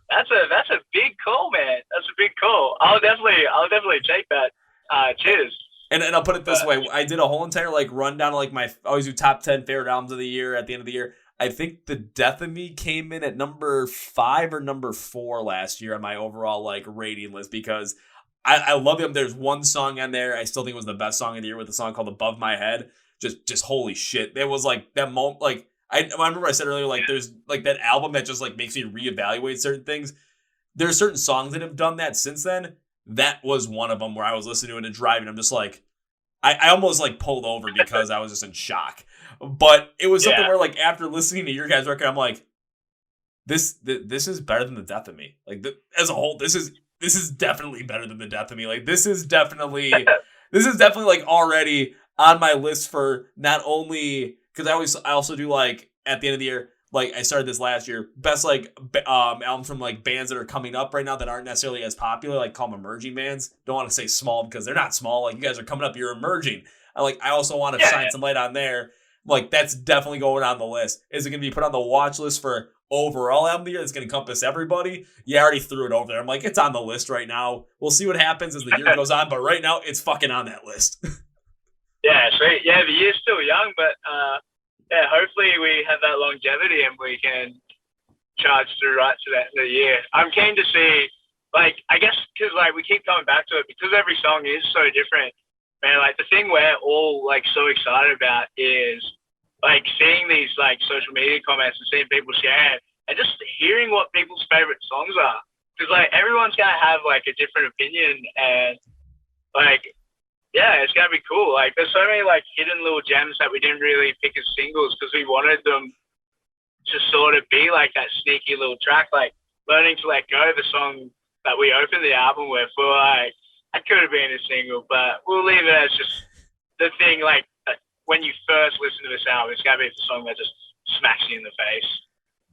That's a big call, man. That's a big call. I'll definitely take that. Cheers. And I'll put it this way: I did a whole entire rundown of my, I always do top 10 favorite albums of the year at the end of the year. I think The Death of Me came in at number 5 or number 4 last year on my overall rating list, because I love them. There's one song on there I still think was the best song of the year, with a song called Above My Head. Just holy shit. There was that moment, I remember I said earlier, there's that album that just makes me reevaluate certain things. There are certain songs that have done that since then. That was one of them where I was listening to it and driving. I'm just I almost pulled over because I was just in shock. But it was something where after listening to your guys' record, I'm this is better than The Death of Me. As a whole, this is definitely better than The Death of Me. This is definitely already on my list for, not only because I also do at the end of the year, I started this last year, best albums from bands that are coming up right now that aren't necessarily as popular, call them emerging bands. Don't want to say small because they're not small. You guys are coming up, you're emerging. I also want to shine some light on there. That's definitely going on the list. Is it going to be put on the watch list for overall album of the year that's going to encompass everybody? Yeah, I already threw it over there. I'm it's on the list right now. We'll see what happens as the year goes on, but right now it's fucking on that list. Yeah, sweet. Yeah, the year's still young, but yeah, hopefully we have that longevity and we can charge through right to that the year. I'm keen to see, I guess, because we keep coming back to it, because every song is so different. Man, the thing we're all so excited about is seeing these social media comments and seeing people share, and just hearing what people's favorite songs are. Because everyone's gonna have a different opinion, and yeah, it's gonna be cool. There's so many hidden little gems that we didn't really pick as singles because we wanted them to sort of be that sneaky little track. Learning to let go, the song that we opened the album with, we're that could have been a single, but we'll leave it as just the thing. When you first listen to this album, it's gonna be the song that just smacks you in the face.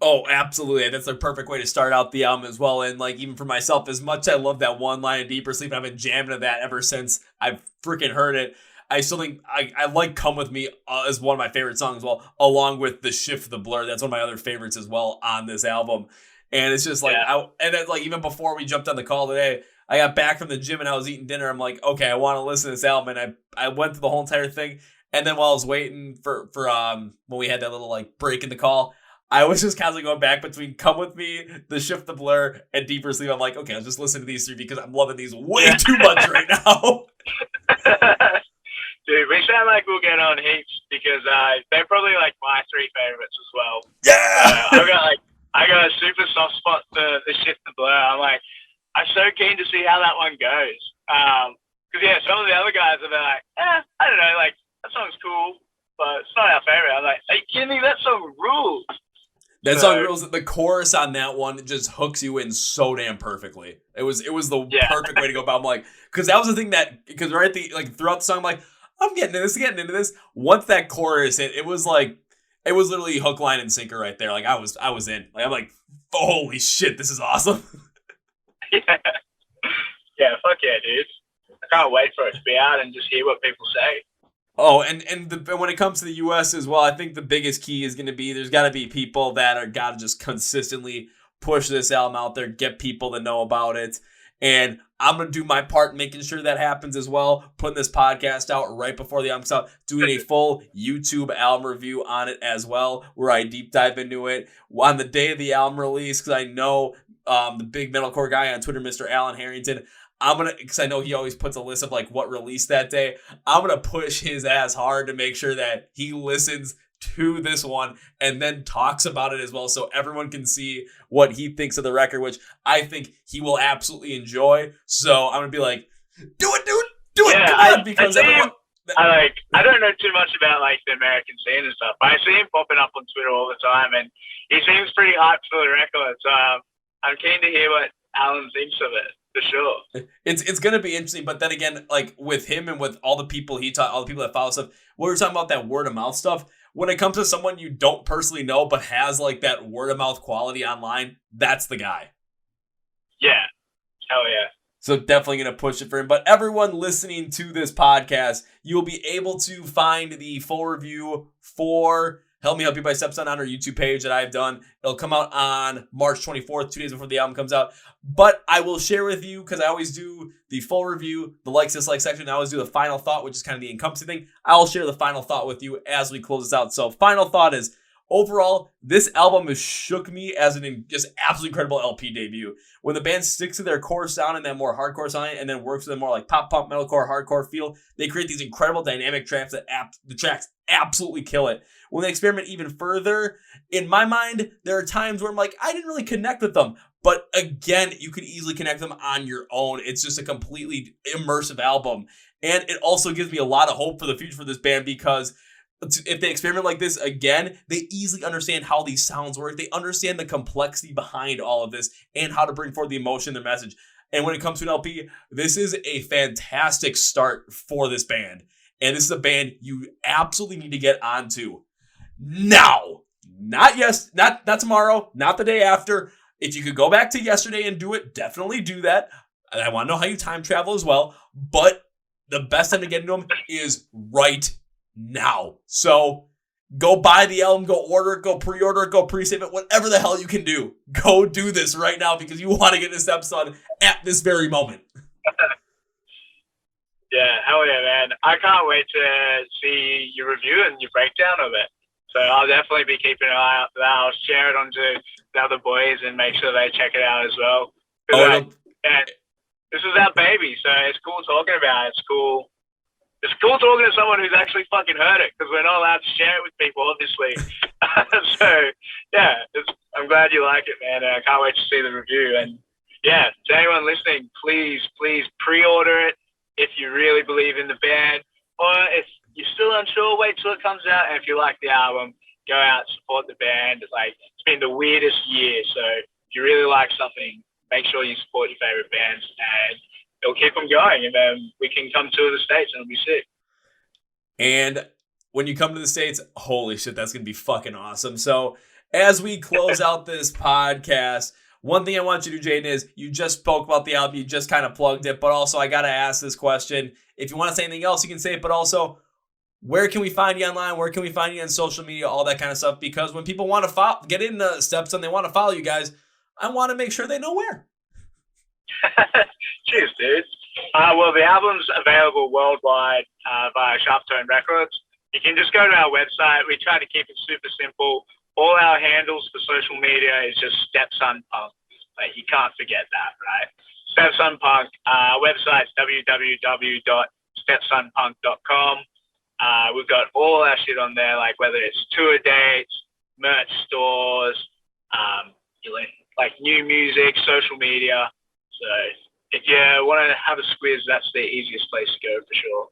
Oh, absolutely. That's the perfect way to start out the album as well. And even for myself, as much as I love that one line of Deeper Sleep, I've been jamming to that ever since I've freaking heard it. I still think I like Come With Me as one of my favorite songs as well, along with The Shift, The Blur. That's one of my other favorites as well on this album. And it's just and then even before we jumped on the call today, I got back from the gym and I was eating dinner. I'm okay, I want to listen to this album. And I went through the whole entire thing. And then while I was waiting for when we had that little break in the call, I was just constantly going back between Come With Me, The Shift, The Blur, and Deeper Sleep. I'm okay, I'll just listen to these 3 because I'm loving these way too much right now. Dude, we sound like we'll get on heaps because they're probably my 3 favorites as well. Yeah! I got a super soft spot for The Shift, The Blur. I'm so keen to see how that one goes. Because yeah, some of the other guys are I don't know, that song's cool, but it's not our favorite. I'm are you kidding me? That song rules. That song rules. The chorus on that one just hooks you in so damn perfectly. It was the perfect way to go about. I'm like, because that was the thing because right throughout the song, I'm like, I'm getting into this. Once that chorus hit, it was literally hook, line, and sinker right there. Like I was in. Like I'm like, holy shit, this is awesome. Yeah, fuck yeah, dude. I can't wait for it to be out and just hear what people say. Oh, and when it comes to the U.S. as well, I think the biggest key is going to be there's got to be people that are got to just consistently push this album out there, get people to know about it. And I'm going to do my part making sure that happens as well, putting this podcast out right before the album comes out, doing a full YouTube album review on it as well, where I deep dive into it on the day of the album release, because I know the big metalcore guy on Twitter, Mr. Alan Harrington, because I know he always puts a list of like what released that day. I'm going to push his ass hard to make sure that he listens to this one and then talks about it as well, so everyone can see what he thinks of the record, which I think he will absolutely enjoy. So I'm going to be like, do it, come on, because everyone... I don't know too much about like the American scene and stuff, but I see him popping up on Twitter all the time, and he seems pretty hyped for the record. So I'm keen to hear what Alan thinks of it. For sure. It's going to be interesting, but then again, like with him and with all the people all the people that follow stuff, we were talking about that word of mouth stuff. When it comes to someone you don't personally know, but has like that word of mouth quality online, that's the guy. Yeah. Hell yeah. So definitely going to push it for him. But everyone listening to this podcast, you'll be able to find the full review for Help Me Help You by Stepson on our YouTube page that I've done. It'll come out on March 24th, 2 days before the album comes out. But I will share with you, because I always do the full review, the likes, dislikes section. I always do the final thought, which is kind of the encompassing thing. I'll share the final thought with you as we close this out. So final thought is, overall, this album has shook me as an just absolutely incredible LP debut. When the band sticks to their core sound and that more hardcore sound and then works with a more like pop punk, metalcore, hardcore feel, they create these incredible dynamic tracks that the tracks absolutely kill it. When they experiment even further, in my mind, there are times where I'm like, I didn't really connect with them. But again, you could easily connect them on your own. It's just a completely immersive album. And it also gives me a lot of hope for the future for this band, because if they experiment like this again, they easily understand how these sounds work. They understand the complexity behind all of this and how to bring forward the emotion, the message. And when it comes to an LP, this is a fantastic start for this band. And this is a band you absolutely need to get onto now. Not tomorrow, not the day after. If you could go back to yesterday and do it, definitely do that. And I want to know how you time travel as well. But the best time to get into them is right now. So go buy the album, go order it, go pre-order it, go pre-save it, whatever the hell you can do. Go do this right now, because you want to get this episode at this very moment. Yeah, hell yeah, man. I can't wait to see your review and your breakdown of it. So I'll definitely be keeping an eye out for that. I'll share it onto the other boys and make sure they check it out as well. This is our baby, so it's cool talking about it. It's cool talking to someone who's actually fucking heard it, because we're not allowed to share it with people, obviously. So, yeah, I'm glad you like it, man. And I can't wait to see the review. And, yeah, to anyone listening, please pre-order it if you really believe in the band. Or if you're still unsure, wait till it comes out. And if you like the album, go out, support the band. It's been the weirdest year. So if you really like something, make sure you support your favorite bands, and it'll keep them going. And then we can come to the States and it'll be sick. And when you come to the States, holy shit, that's going to be fucking awesome. So as we close out this podcast, one thing I want you to do, Jayden, is you just spoke about the album. You just kind of plugged it. But also, I got to ask this question. If you want to say anything else, you can say it. But also, where can we find you online? Where can we find you on social media? All that kind of stuff. Because when people want to get into Stepson, they want to follow you guys, I want to make sure they know where. Cheers, dude. Well, the album's available worldwide via Sharptone Records. You can just go to our website. We try to keep it super simple. All our handles for social media is just Stepson Punk. You can't forget that, right? Stepson Punk. Website's www.stepsonpunk.com. We've got all our shit on there, like whether it's tour dates, merch stores, like new music, social media. So if you want to have a squiz, that's the easiest place to go for sure.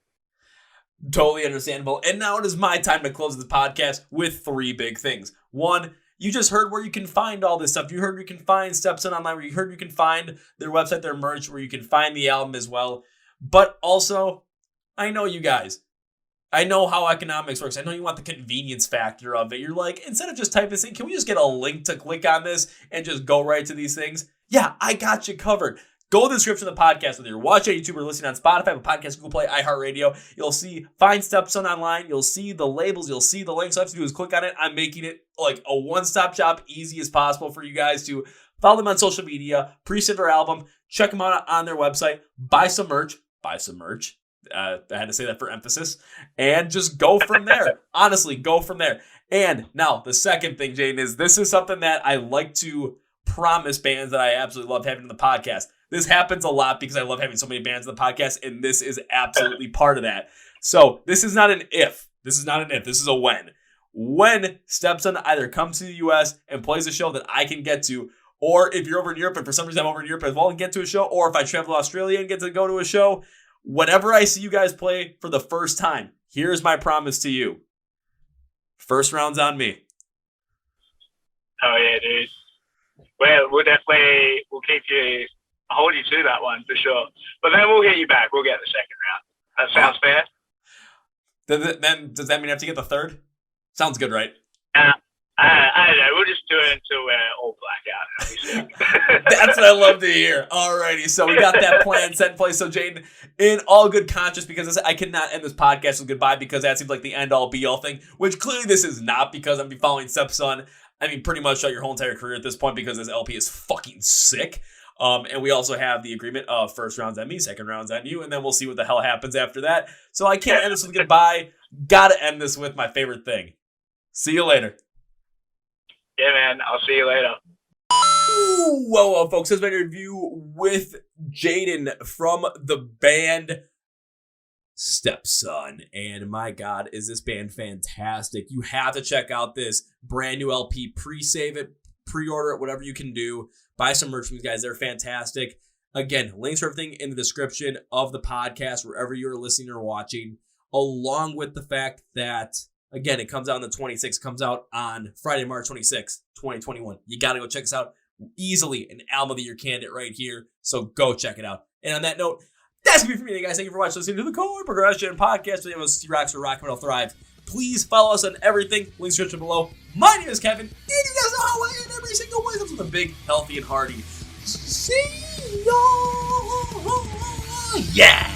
Totally understandable. And now it is my time to close the podcast with 3 big things. 1, You just heard where you can find all this stuff. You heard you can find Stepson online, where you heard you can find their website, their merch, where you can find the album as well. But also, I know you guys. I know how economics works. I know you want the convenience factor of it. You're like, instead of just typing this in, can we just get a link to click on this and just go right to these things? Yeah, I got you covered. Go to the description of the podcast, whether you're watching on YouTube or listening on Spotify, Apple Podcasts, Google Play, iHeart Radio. You'll see Find Stepson online. You'll see the labels. You'll see the links. All you have to do is click on it. I'm making it like a one-stop shop, easy as possible for you guys to follow them on social media, pre-save their album, check them out on their website, buy some merch. I had to say that for emphasis. And just go from there. Honestly, go from there. And now, the second thing, Jayden, is this is something that I like to promise bands that I absolutely love having in the podcast. This happens a lot because I love having so many bands in the podcast, and this is absolutely part of that. So this is not an if. This is not an if. This is a when. When Stepson either comes to the U.S. and plays a show that I can get to, or if you're over in Europe and for some reason I'm over in Europe as well and get to a show, or if I travel to Australia and get to go to a show, whenever I see you guys play for the first time, here's my promise to you. First round's on me. Oh, yeah, dude. We'll keep you, hold you to that one for sure. But then we'll get you back. We'll get the second round. That sounds fair? Then does that mean I have to get the third? Sounds good, right? I don't know. We'll just do it until we're all black out. That's what I love to hear. Alrighty, so we got that plan set in place. So Jayden, in all good conscience, because I cannot end this podcast with goodbye because that seems like the end-all be-all thing, which clearly this is not, because I'm following Stepson. I mean, pretty much your whole entire career at this point, because this LP is fucking sick. And we also have the agreement of first round's on me, second round's on you, and then we'll see what the hell happens after that. So I can't end this with goodbye. Gotta end this with my favorite thing. See you later. Yeah, man. I'll see you later. Well, folks, this has been a review with Jayden from the band Stepson. And my God, is this band fantastic. You have to check out this brand new LP. Pre-save it, pre-order it, whatever you can do. Buy some merch from these guys. They're fantastic. Again, links for everything in the description of the podcast, wherever you're listening or watching, along with the fact that, again, it comes out on the 26th, comes out on Friday, March 26th, 2021. You got to go check this out. Easily an album of the year candidate right here. So go check it out. And on that note, that's going to be for me, guys. Thank you for watching, listening to the Chord Progression Podcast. With us, Rocks for Rock Metal Thrive. Please follow us on everything. Links description below. My name is Kevin. And you guys know how I end every single way. That's with a big, healthy, and hearty. See ya! Yeah!